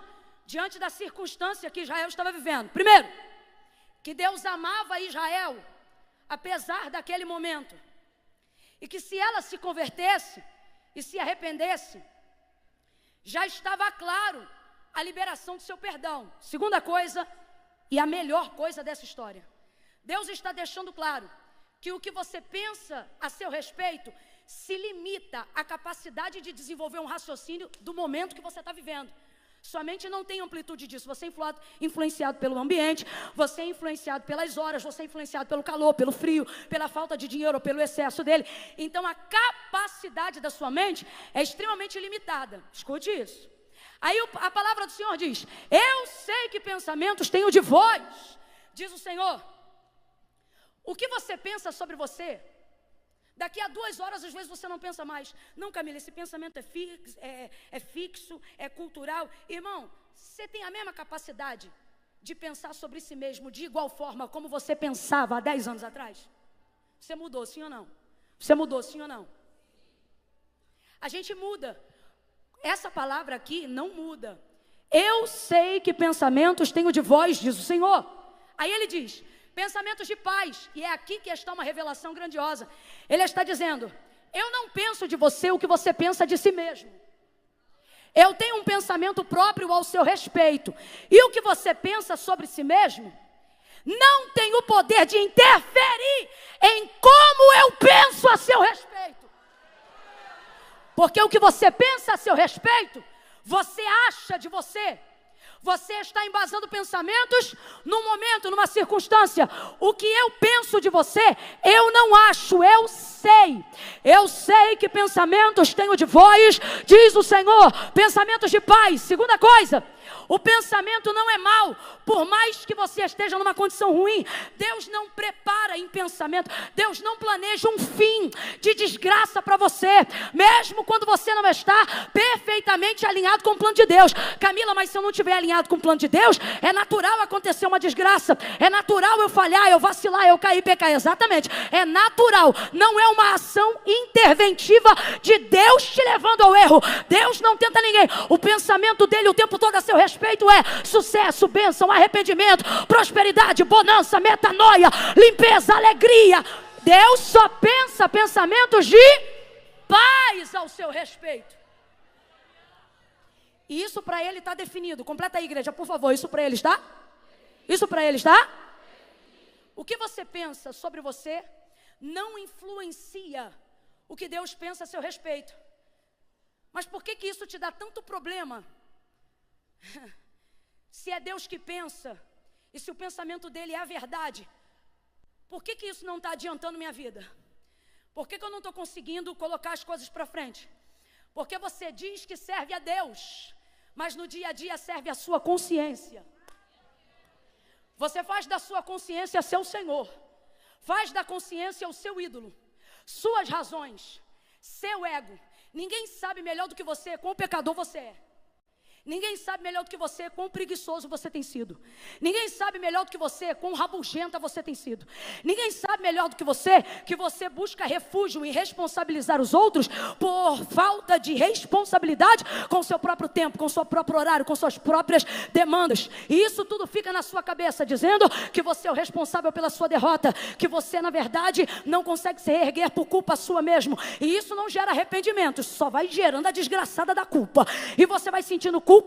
A: diante da circunstância que Israel estava vivendo? Primeiro, que Deus amava Israel, apesar daquele momento. E que se ela se convertesse e se arrependesse, já estava claro a liberação do seu perdão. Segunda coisa, e a melhor coisa dessa história, Deus está deixando claro que o que você pensa a seu respeito se limita à capacidade de desenvolver um raciocínio do momento que você está vivendo. Sua mente não tem amplitude disso. Você é influenciado pelo ambiente, você é influenciado pelas horas, você é influenciado pelo calor, pelo frio, pela falta de dinheiro, pelo excesso dele. Então a capacidade da sua mente é extremamente limitada. Escute isso. Aí a palavra do Senhor diz: eu sei que pensamentos tenho de vós, diz o Senhor. O que você pensa sobre você, daqui a 2 horas, às vezes, você não pensa mais. Não, Camila, esse pensamento é fixo, é cultural. Irmão, você tem a mesma capacidade de pensar sobre si mesmo de igual forma como você pensava há 10 anos atrás? Você mudou, sim ou não? Você mudou, sim ou não? A gente muda. Essa palavra aqui não muda. Eu sei que pensamentos tenho de vós, diz o Senhor. Aí ele diz: pensamentos de paz. E é aqui que está uma revelação grandiosa. Ele está dizendo: eu não penso de você o que você pensa de si mesmo. Eu tenho um pensamento próprio ao seu respeito. E o que você pensa sobre si mesmo não tem o poder de interferir em como eu penso a seu respeito. Porque o que você pensa a seu respeito, você acha de você. Você está embasando pensamentos num momento, numa circunstância. O que eu penso de você, eu não acho, eu sei. Eu sei que pensamentos tenho de vós, diz o Senhor, pensamentos de paz. Segunda coisa, o pensamento não é mau. Por mais que você esteja numa condição ruim, Deus não prepara em pensamento, Deus não planeja um fim de desgraça para você, mesmo quando você não está perfeitamente alinhado com o plano de Deus. Camila, mas se eu não estiver alinhado com o plano de Deus, é natural acontecer uma desgraça, é natural eu falhar, eu vacilar, eu cair, pecar. Exatamente, é natural, não é uma ação interventiva de Deus te levando ao erro. Deus não tenta ninguém. O pensamento dele o tempo todo a seu respeito é sucesso, bênção, arrependimento, prosperidade, bonança, metanoia, limpeza, alegria. Deus só pensa pensamentos de paz ao seu respeito. E isso para ele está definido. Completa aí, igreja, por favor. Isso para ele está? Isso para ele está? O que você pensa sobre você não influencia o que Deus pensa a seu respeito. Mas por que isso te dá tanto problema? Se é Deus que pensa, e se o pensamento dele é a verdade, por que isso não está adiantando minha vida? Por que eu não estou conseguindo colocar as coisas para frente? Porque você diz que serve a Deus, mas no dia a dia serve a sua consciência. Você faz da sua consciência seu Senhor, faz da consciência o seu ídolo, suas razões, seu ego. Ninguém sabe melhor do que você quão pecador você é. Ninguém sabe melhor do que você quão preguiçoso você tem sido. Ninguém sabe melhor do que você quão rabugenta você tem sido. Ninguém sabe melhor do que você busca refúgio em responsabilizar os outros por falta de responsabilidade com o seu próprio tempo, com o seu próprio horário, com suas próprias demandas. E isso tudo fica na sua cabeça, dizendo que você é o responsável pela sua derrota, que você na verdade não consegue se reerguer por culpa sua mesmo. E isso não gera arrependimento, só vai gerando a desgraçada da culpa. E você vai sentindo culpa.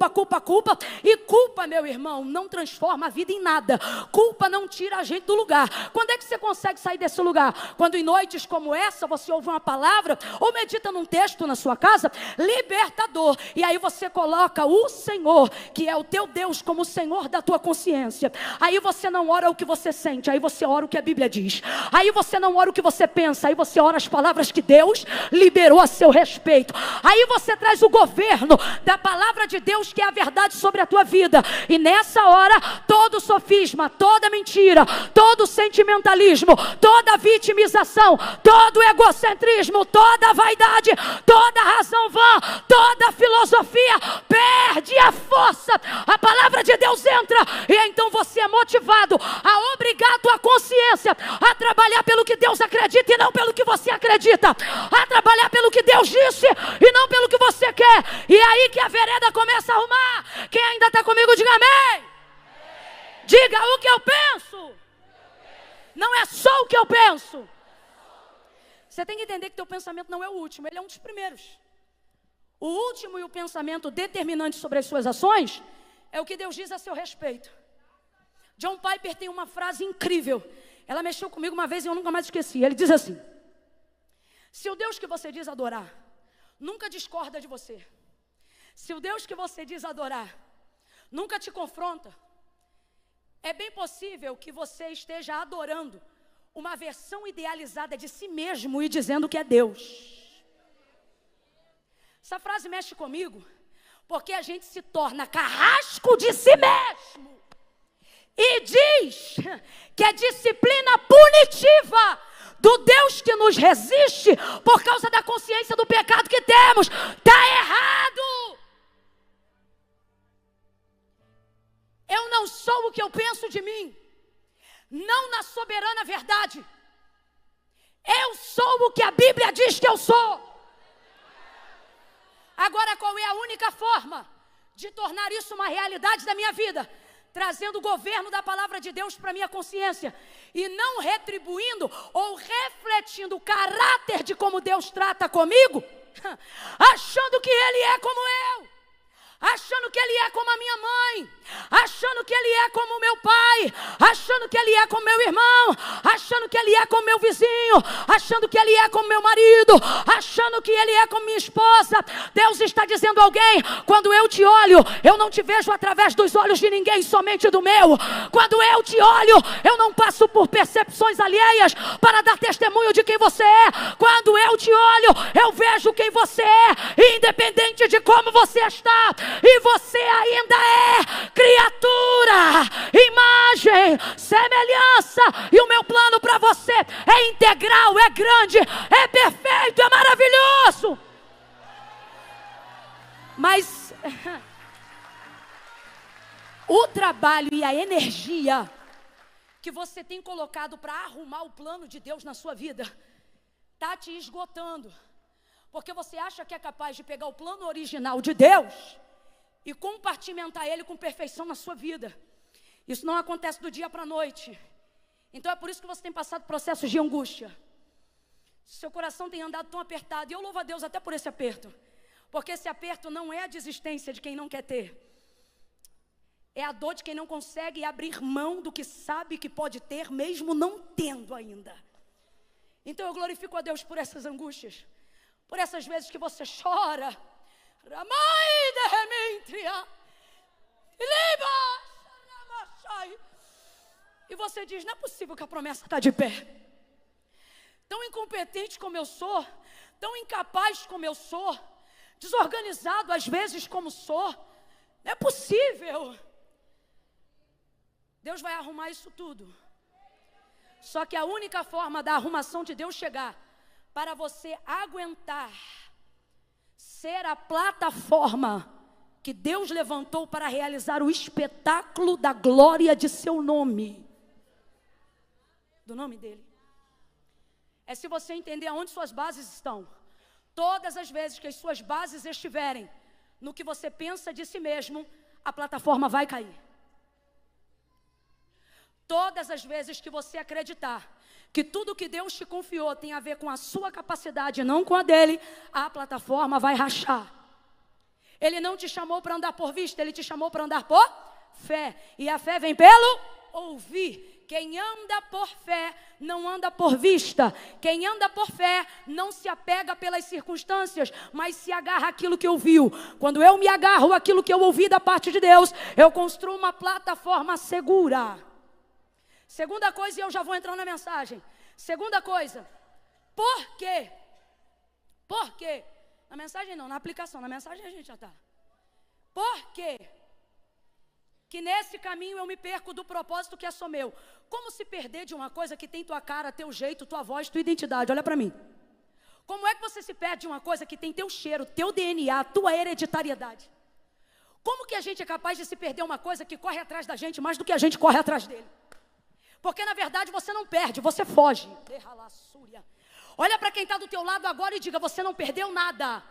A: E culpa, meu irmão, não transforma a vida em nada. Culpa não tira a gente do lugar. Quando é que você consegue sair desse lugar? Quando em noites como essa você ouve uma palavra ou medita num texto na sua casa libertador, e aí você coloca o Senhor, que é o teu Deus, como o Senhor da tua consciência. Aí você não ora o que você sente, aí você ora o que a Bíblia diz. Aí você não ora o que você pensa, aí você ora as palavras que Deus liberou a seu respeito. Aí você traz o governo da palavra de Deus Deus quer a verdade sobre a tua vida. E nessa hora, todo sofisma, toda mentira, todo sentimentalismo, toda vitimização, todo egocentrismo, toda vaidade, toda razão vã, toda filosofia perde a força. A palavra de Deus entra e então você é motivado a obrigar a tua consciência a trabalhar pelo que Deus acredita e não pelo que você acredita, a trabalhar pelo que Deus disse e não pelo que você quer. E é aí que a vereda começa a arrumar. Quem ainda está comigo, diga amém. Diga o que eu penso. Não é só o que eu penso. Você tem que entender que teu pensamento não é o último, ele é um dos primeiros. O último e o pensamento determinante sobre as suas ações é o que Deus diz a seu respeito. John Piper tem uma frase incrível. Ela mexeu comigo uma vez e eu nunca mais esqueci. Ele diz assim: se o Deus que você diz adorar nunca discorda de você, se o Deus que você diz adorar nunca te confronta, é bem possível que você esteja adorando uma versão idealizada de si mesmo e dizendo que é Deus. Essa frase mexe comigo, porque a gente se torna carrasco de si mesmo e diz que é disciplina punitiva do Deus que nos resiste por causa da consciência do pecado que temos. Está errado. Eu não sou o que eu penso de mim, não na soberana verdade. Eu sou o que a Bíblia diz que eu sou. Agora, qual é a única forma de tornar isso uma realidade da minha vida? Trazendo o governo da palavra de Deus para a minha consciência e não retribuindo ou refletindo o caráter de como Deus trata comigo, achando que Ele é como eu, achando que Ele é como a minha mãe, achando que Ele é como o meu pai, achando que Ele é como meu irmão, achando que Ele é como meu vizinho, achando que Ele é como meu marido, achando que Ele é como minha esposa. Deus está dizendo a alguém: quando eu te olho, eu não te vejo através dos olhos de ninguém, somente do meu. Quando eu te olho, eu não passo por percepções alheias para dar testemunho de quem você é. Quando eu te olho, eu vejo quem você é, independente de como você está. E você ainda é criatura, imagem, semelhança. E o meu plano para você é integral, é grande, é perfeito, é maravilhoso. Mas o trabalho e a energia que você tem colocado para arrumar o plano de Deus na sua vida está te esgotando. Porque você acha que é capaz de pegar o plano original de Deus e compartimentar ele com perfeição na sua vida. Isso não acontece do dia para a noite. Então é por isso que você tem passado processos de angústia. Seu coração tem andado tão apertado. E eu louvo a Deus até por esse aperto. Porque esse aperto não é a desistência de quem não quer ter. É a dor de quem não consegue abrir mão do que sabe que pode ter, mesmo não tendo ainda. Então eu glorifico a Deus por essas angústias. Por essas vezes que você chora. E você diz: não é possível que a promessa está de pé. Tão incompetente como eu sou, tão incapaz como eu sou, desorganizado às vezes como sou, não é possível. Deus vai arrumar isso tudo. Só que a única forma da arrumação de Deus chegar para você aguentar ser a plataforma que Deus levantou para realizar o espetáculo da glória de seu nome, do nome dele, é se você entender aonde suas bases estão. Todas as vezes que as suas bases estiverem no que você pensa de si mesmo, a plataforma vai cair. Todas as vezes que você acreditar que tudo que Deus te confiou tem a ver com a sua capacidade e não com a dele, a plataforma vai rachar. Ele não te chamou para andar por vista, ele te chamou para andar por fé. E a fé vem pelo ouvir. Quem anda por fé não anda por vista. Quem anda por fé não se apega pelas circunstâncias, mas se agarra àquilo que ouviu. Quando eu me agarro àquilo que eu ouvi da parte de Deus, eu construo uma plataforma segura. Segunda coisa, e eu já vou entrar na mensagem. Segunda coisa, por quê? Por quê? Na mensagem não, na aplicação. Na mensagem a gente já está. Por quê? Que nesse caminho eu me perco do propósito que é só meu. Como se perder de uma coisa que tem tua cara, teu jeito, tua voz, tua identidade? Olha para mim. Como é que você se perde de uma coisa que tem teu cheiro, teu DNA, tua hereditariedade? Como que a gente é capaz de se perder uma coisa que corre atrás da gente mais do que a gente corre atrás dele? Porque na verdade você não perde, você foge. Olha para quem está do teu lado agora e diga: você não perdeu nada.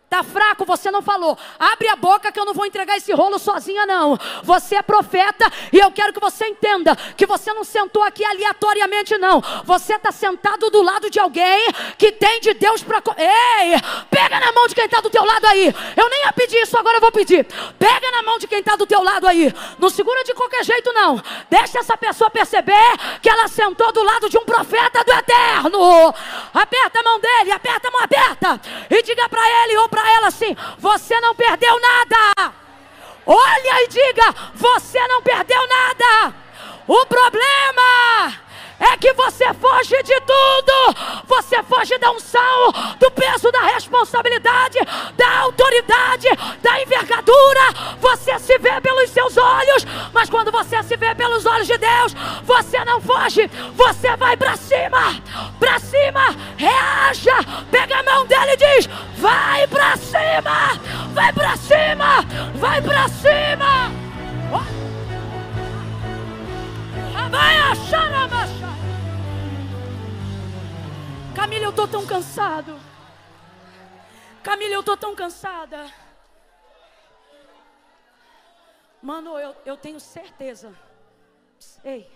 A: Tá fraco, você não falou. Abre a boca que eu não vou entregar esse rolo sozinha não. Você é profeta e eu quero que você entenda que você não sentou aqui aleatoriamente não. Você está sentado do lado de alguém que tem de Deus para... Ei, pega na mão de quem está do teu lado aí. Eu nem ia pedir isso, agora eu vou pedir. Pega na mão de quem está do teu lado aí. Não segura de qualquer jeito não. Deixa essa pessoa perceber que ela sentou do lado de um profeta do eterno. Aperta a mão dele, aperta a mão, aperta. E diga para ele ou para ela assim: você não perdeu nada. Olha e diga: você não perdeu nada. O problema é que você foge de tudo. Você foge da unção, do peso da responsabilidade, da autoridade, da envergadura. Você se vê pelos seus olhos, mas quando você se vê pelos olhos de Deus, você não foge, você vai para cima. Para cima, reaja. Pega a mão dele e diz: vai para cima, vai para cima, vai para cima. Vai achar a marcha. Camila, eu tô tão cansado. Camila, eu tô tão cansada. Mano, eu tenho certeza. Ei,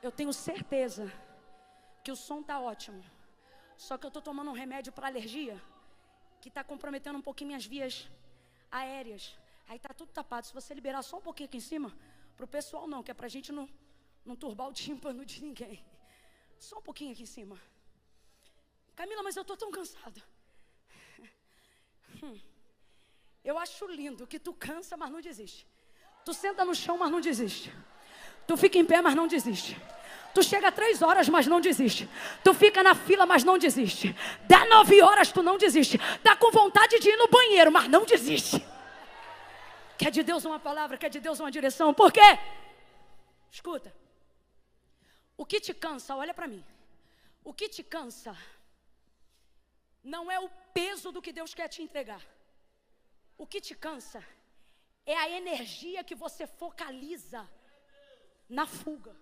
A: eu tenho certeza que o som tá ótimo. Só que eu tô tomando um remédio para alergia que tá comprometendo um pouquinho minhas vias aéreas. Aí tá tudo tapado. Se você liberar só um pouquinho aqui em cima, pro pessoal não, que é pra gente não turbar o tímpano de ninguém. Só um pouquinho aqui em cima. Camila, mas eu tô tão cansada. Eu acho lindo que tu cansa, mas não desiste. Tu senta no chão, mas não desiste. Tu fica em pé, mas não desiste. Tu chega 3 horas, mas não desiste. Tu fica na fila, mas não desiste. Dá 9 horas, tu não desiste. Tá com vontade de ir no banheiro, mas não desiste. Quer de Deus uma palavra, quer de Deus uma direção. Por quê? Escuta. O que te cansa, olha para mim. O que te cansa não é o peso do que Deus quer te entregar. O que te cansa é a energia que você focaliza na fuga.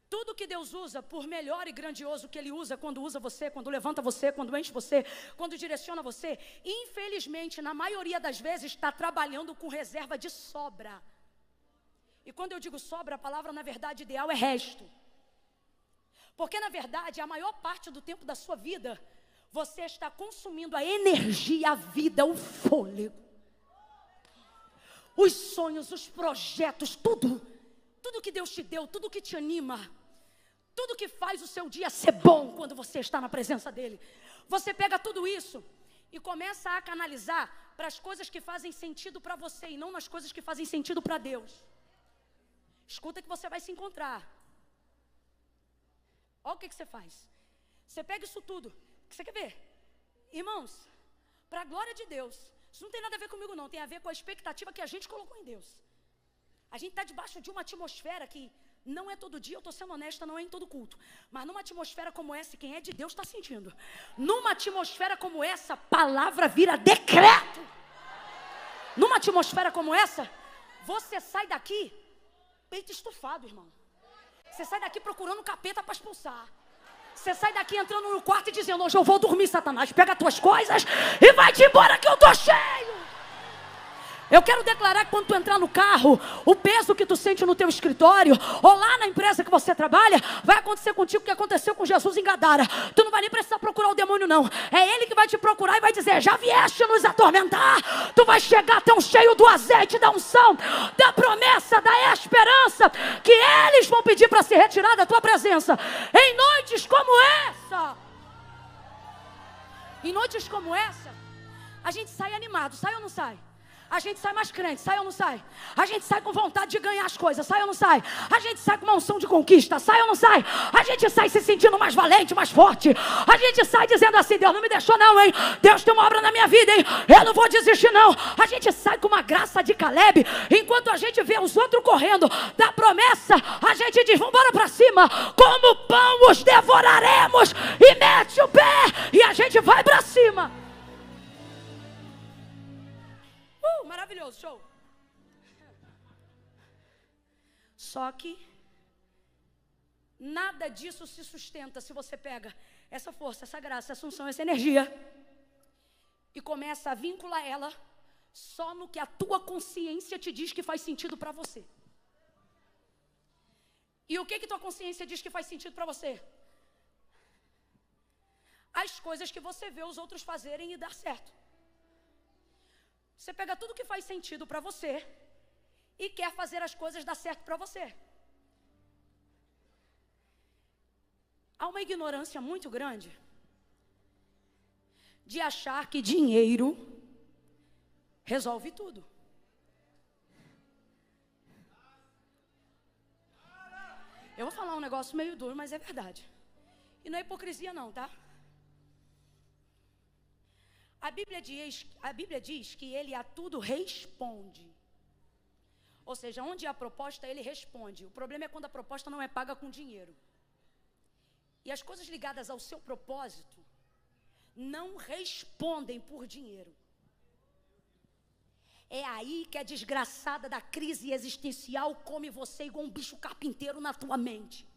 A: Tudo que Deus usa, por melhor e grandioso que Ele usa, quando usa você, quando levanta você, quando enche você, quando direciona você, infelizmente, na maioria das vezes, está trabalhando com reserva de sobra. E quando eu digo sobra, a palavra, na verdade, ideal é resto. Porque, na verdade, a maior parte do tempo da sua vida, você está consumindo a energia, a vida, o fôlego, os sonhos, os projetos, tudo que Deus te deu, tudo que te anima, tudo que faz o seu dia ser bom quando você está na presença dEle. Você pega tudo isso e começa a canalizar para as coisas que fazem sentido para você e não nas coisas que fazem sentido para Deus. Escuta que você vai se encontrar. Olha o que você faz. Você pega isso tudo. Você quer ver? Irmãos, para a glória de Deus, isso não tem nada a ver comigo não, tem a ver com a expectativa que a gente colocou em Deus. A gente está debaixo de uma atmosfera que não é todo dia, eu estou sendo honesta, não é em todo culto. Mas numa atmosfera como essa, quem é de Deus está sentindo. Numa atmosfera como essa, palavra vira decreto. Numa atmosfera como essa, você sai daqui peito estufado, irmão. Você sai daqui procurando capeta para expulsar. Você sai daqui entrando no quarto e dizendo: hoje eu vou dormir, Satanás. Pega as tuas coisas e vai-te embora que eu estou cheio. Eu quero declarar que quando tu entrar no carro, o peso que tu sente no teu escritório, ou lá na empresa que você trabalha, vai acontecer contigo o que aconteceu com Jesus em Gadara. Tu não vai nem precisar procurar o demônio não. É ele que vai te procurar e vai dizer: já vieste nos atormentar? Tu vai chegar tão cheio do azeite, da unção, da promessa, da esperança, que eles vão pedir para se retirar da tua presença. Em noites como essa, em noites como essa, a gente sai animado, sai ou não sai? a gente sai mais crente, sai ou não sai? A gente sai com vontade de ganhar as coisas, sai ou não sai? A gente sai com uma unção de conquista, sai ou não sai? A gente sai se sentindo mais valente, mais forte. A gente sai dizendo assim: Deus não me deixou não, hein? Deus tem uma obra na minha vida, hein? Eu não vou desistir não. A gente sai com uma graça de Caleb. Enquanto a gente vê os outros correndo da promessa, a gente diz: vamos embora pra cima. Como pão os devoraremos. E mete o pé e a gente vai pra cima. Maravilhoso, show. Só que nada disso se sustenta se você pega essa força, essa graça, essa unção, essa energia e começa a vincular ela só no que a tua consciência te diz que faz sentido para você. E o que tua consciência diz que faz sentido para você? As coisas que você vê os outros fazerem e dar certo. Você pega tudo que faz sentido para você e quer fazer as coisas dar certo para você. Há uma ignorância muito grande de achar que dinheiro resolve tudo. Eu vou falar um negócio meio duro, mas é verdade. E não é hipocrisia não, tá? A Bíblia diz que ele a tudo responde. Ou seja, onde há proposta, ele responde. O problema é quando a proposta não é paga com dinheiro. E as coisas ligadas ao seu propósito não respondem por dinheiro. É aí que a desgraçada da crise existencial come você igual um bicho carpinteiro na tua mente.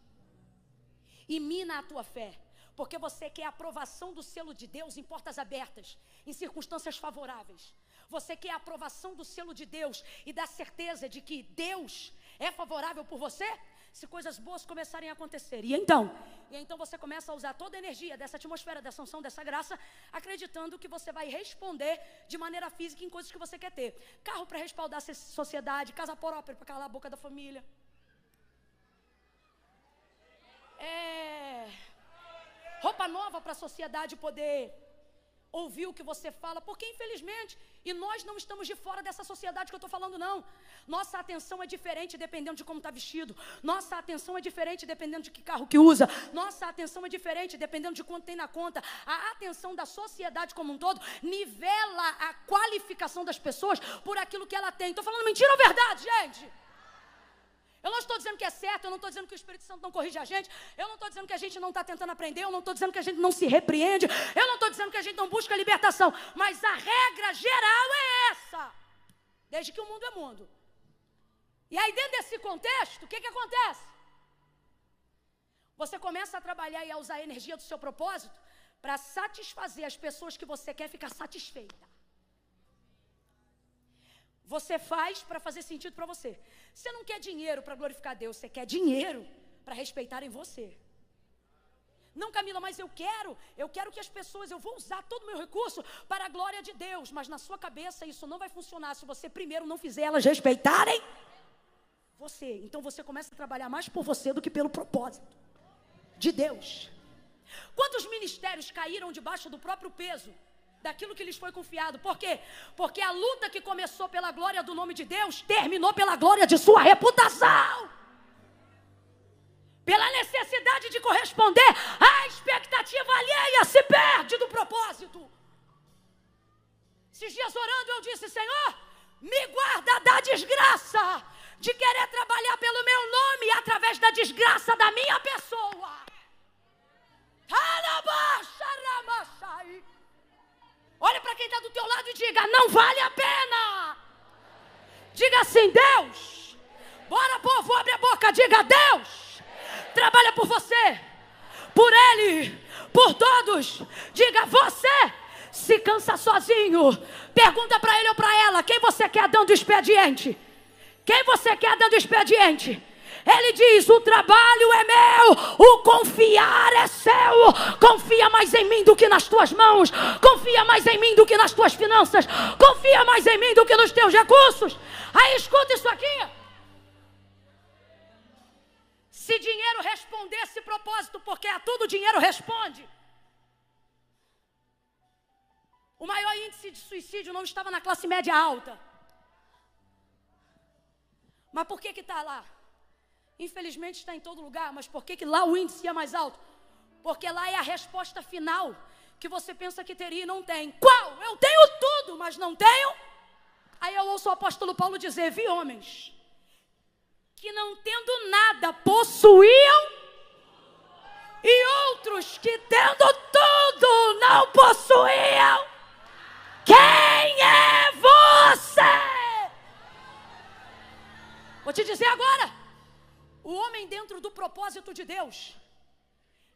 A: E mina a tua fé. Porque você quer a aprovação do selo de Deus em portas abertas, em circunstâncias favoráveis. Você quer a aprovação do selo de Deus e da certeza de que Deus é favorável por você, se coisas boas começarem a acontecer. E então você começa a usar toda a energia dessa atmosfera, dessa unção, dessa graça, acreditando que você vai responder de maneira física em coisas que você quer ter. Carro para respaldar a sociedade, casa própria para calar a boca da família. Roupa nova para a sociedade poder ouvir o que você fala, porque infelizmente, e nós não estamos de fora dessa sociedade que eu estou falando não, nossa atenção é diferente dependendo de como está vestido, nossa atenção é diferente dependendo de que carro que usa, nossa atenção é diferente dependendo de quanto tem na conta. A atenção da sociedade como um todo nivela a qualificação das pessoas por aquilo que ela tem. Estou falando mentira ou verdade, gente? Eu não estou dizendo que é certo, eu não estou dizendo que o Espírito Santo não corrige a gente, eu não estou dizendo que a gente não está tentando aprender, eu não estou dizendo que a gente não se repreende, eu não estou dizendo que a gente não busca libertação, mas a regra geral é essa, desde que o mundo é mundo. E aí dentro desse contexto, o que acontece? Você começa a trabalhar e a usar a energia do seu propósito para satisfazer as pessoas que você quer ficar satisfeita. Você faz para fazer sentido para você. Você não quer dinheiro para glorificar Deus, você quer dinheiro para respeitarem você. Não, Camila, mas eu quero que as pessoas, eu vou usar todo o meu recurso para a glória de Deus, mas na sua cabeça isso não vai funcionar se você primeiro não fizer elas respeitarem você. Então você começa a trabalhar mais por você do que pelo propósito de Deus. Quantos ministérios caíram debaixo do próprio peso daquilo que lhes foi confiado? Por quê? Porque a luta que começou pela glória do nome de Deus terminou pela glória de sua reputação, pela necessidade de corresponder à expectativa alheia, se perde do propósito. Esses dias orando eu disse: Senhor, me guarda da desgraça de querer trabalhar pelo meu nome através da desgraça da minha pessoa. Olha para quem está do teu lado e diga: não vale a pena. Diga assim: Deus, bora povo, abre a boca, diga: Deus, trabalha por você, por Ele, por todos. Diga: você se cansa sozinho. Pergunta para ele ou para ela: quem você quer dando expediente? Quem você quer dando expediente? Ele diz: o trabalho é meu, o confiar é seu. Confia mais em mim do que nas tuas mãos. Confia mais em mim do que nas tuas finanças. Confia mais em mim do que nos teus recursos. Aí escuta isso aqui. Se dinheiro respondesse propósito, porque a tudo dinheiro responde, o maior índice de suicídio não estava na classe média alta. Mas por que está lá? Infelizmente está em todo lugar, mas por que lá o índice é mais alto? Porque lá é a resposta final que você pensa que teria e não tem. Qual? Eu tenho tudo, mas não tenho. Aí eu ouço o apóstolo Paulo dizer: vi homens que não tendo nada possuíam, e outros que tendo tudo não possuíam. Quem é você? Vou te dizer agora: o homem dentro do propósito de Deus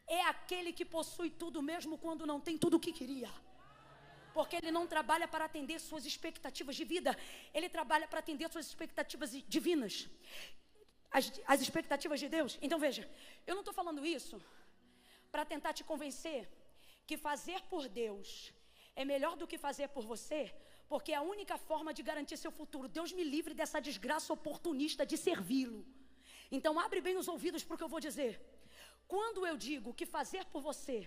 A: é aquele que possui tudo mesmo quando não tem tudo o que queria. Porque ele não trabalha para atender suas expectativas de vida, ele trabalha para atender suas expectativas divinas, as expectativas de Deus. Então veja, eu não estou falando isso para tentar te convencer que fazer por Deus é melhor do que fazer por você, porque é a única forma de garantir seu futuro. Deus me livre dessa desgraça oportunista de servi-lo. Então abre bem os ouvidos para o que eu vou dizer. Quando eu digo que fazer por você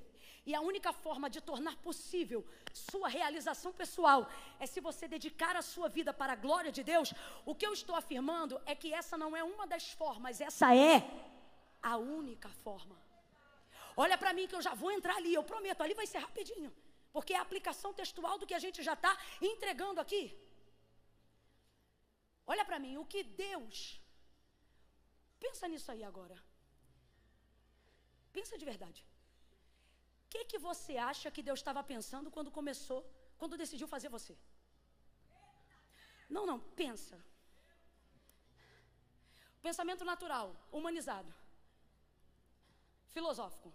A: e a única forma de tornar possível sua realização pessoal é se você dedicar a sua vida para a glória de Deus, o que eu estou afirmando é que essa não é uma das formas, essa é a única forma. Olha para mim que eu já vou entrar ali, eu prometo, ali vai ser rapidinho, porque é a aplicação textual do que a gente já está entregando aqui. Olha para mim, o que Deus... Pensa nisso aí agora. Pensa de verdade. O que você acha que Deus estava pensando quando decidiu fazer você? Não, pensa. Pensamento natural, humanizado, filosófico.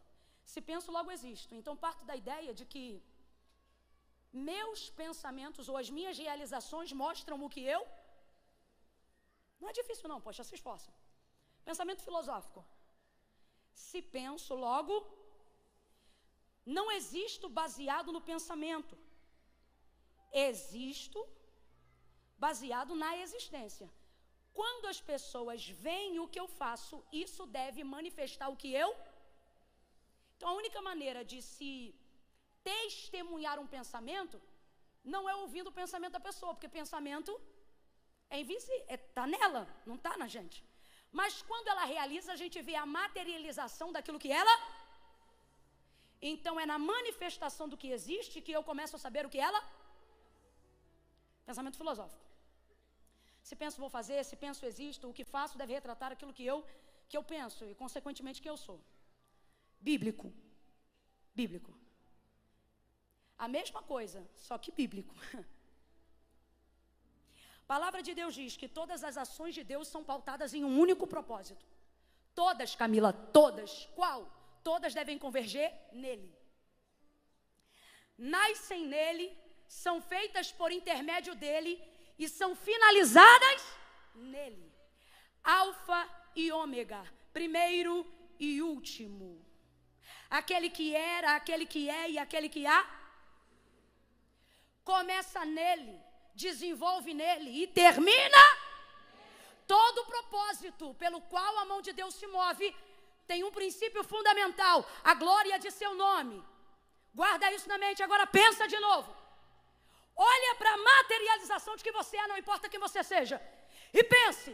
A: Se penso, logo existo. Então parto da ideia de que meus pensamentos ou as minhas realizações mostram o que eu... Não é difícil não, poxa, se esforça. Pensamento filosófico. Se penso, logo, não existo baseado no pensamento. Existo baseado na existência. Quando as pessoas veem o que eu faço, isso deve manifestar o que eu... Então a única maneira de se testemunhar um pensamento não é ouvindo o pensamento da pessoa, porque pensamento é invisível, está nela, não está na gente. Mas quando ela realiza, a gente vê a materialização daquilo que ela... Então é na manifestação do que existe que eu começo a saber o que ela... Pensamento filosófico. Se penso, vou fazer. Se penso, existo. O que faço deve retratar aquilo que eu penso e, consequentemente, que eu sou. Bíblico. Bíblico. A mesma coisa, só que bíblico. A palavra de Deus diz que todas as ações de Deus são pautadas em um único propósito. Todas, Camila, todas. Qual? Todas devem converger nele. Nascem nele, são feitas por intermédio dele e são finalizadas nele. Alfa e ômega, primeiro e último. Aquele que era, aquele que é e aquele que há. Começa nele, desenvolve nele e termina. Todo o propósito pelo qual a mão de Deus se move tem um princípio fundamental: a glória de seu nome. Guarda isso na mente, agora pensa de novo. Olha para a materialização de que você é, não importa quem você seja, e pense.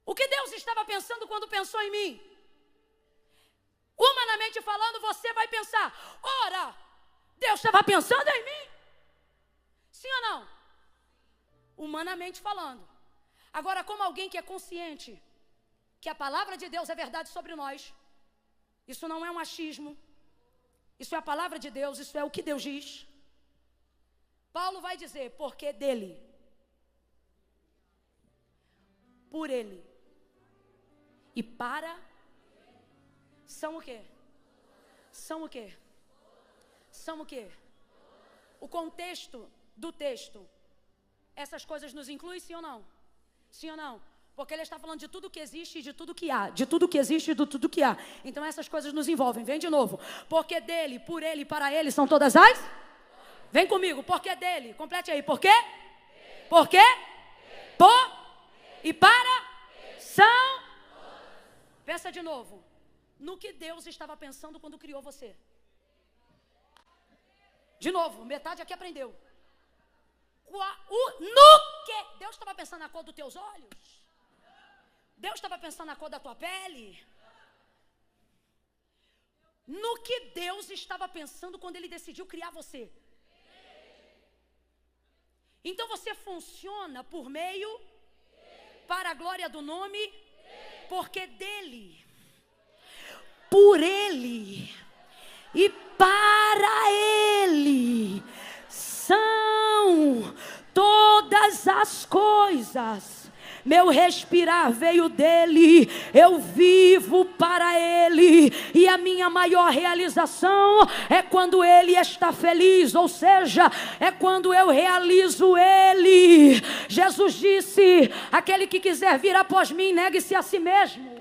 A: O que Deus estava pensando quando pensou em mim? Humanamente falando, você vai pensar: ora, Deus estava pensando em mim? Sim ou não? Humanamente falando. Agora, como alguém que é consciente que a palavra de Deus é verdade sobre nós, isso não é um achismo, isso é a palavra de Deus, isso é o que Deus diz. Paulo vai dizer: porque dele, por ele e para, são o quê? São o quê? São o quê? O contexto do texto, essas coisas nos incluem, sim ou não? Sim ou não? Porque ele está falando de tudo que existe e de tudo que há. De tudo que existe e de tudo que há. Então essas coisas nos envolvem. Vem de novo. Porque dele, por ele e para ele são todas as... Vem comigo. Porque dele. Complete aí. Por quê? Por quê? Por e para são... Pensa de novo. No que Deus estava pensando quando criou você. De novo. Metade aqui aprendeu. No quê? Deus estava pensando na cor dos teus olhos? Deus estava pensando na cor da tua pele? No que Deus estava pensando quando Ele decidiu criar você? Então você funciona por meio, para a glória do nome, porque dele, por Ele e para Ele são todas as coisas. Meu respirar veio dele, eu vivo para ele, e a minha maior realização é quando ele está feliz, ou seja, é quando eu realizo ele. Jesus disse: aquele que quiser vir após mim, negue-se a si mesmo.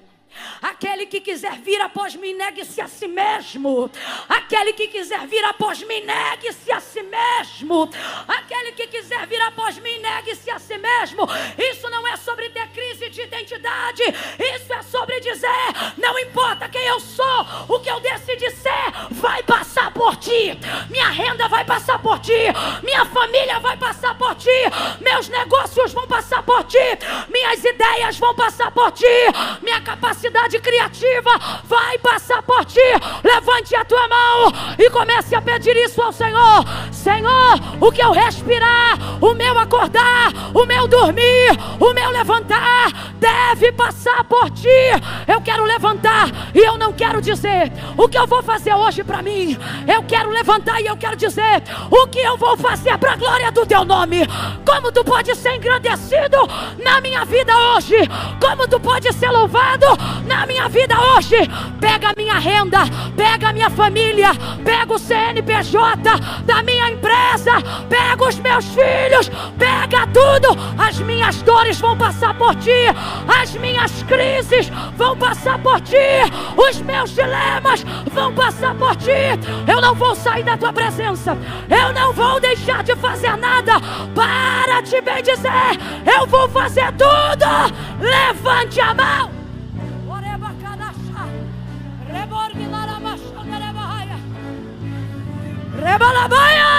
A: Aquele que quiser vir após mim, negue-se a si mesmo. Aquele que quiser vir após mim, negue-se a si mesmo. Aquele que quiser vir após mim, negue-se a si mesmo. Isso não é sobre ter crise de identidade. Isso é sobre dizer: não importa quem eu sou, o que eu decidi ser vai passar por ti. Minha renda vai passar por ti. Minha família vai passar por ti. Meus negócios vão passar por ti. Minhas ideias vão passar por ti. Minha capacidade criativa vai passar por ti. Levante a tua mão e comece a pedir isso ao Senhor. Senhor, o que eu respirar, o meu acordar, o meu dormir, o meu levantar, deve passar por ti. Eu quero levantar e eu não quero dizer o que eu vou fazer hoje para mim. Eu quero levantar e eu quero dizer o que eu vou fazer para a glória do teu nome. Como tu pode ser engrandecido na minha vida hoje? Como tu pode ser louvado na minha vida hoje? Pega a minha renda, pega a minha família, pega o CNPJ da minha empresa, pega os meus filhos, pega tudo. As minhas dores vão passar por ti, as minhas crises vão passar por ti, os meus dilemas vão passar por ti. Eu não vou sair da tua presença, eu não vou deixar de fazer nada para te bendizer. Eu vou fazer tudo. Levante a mão. Rebalabaia!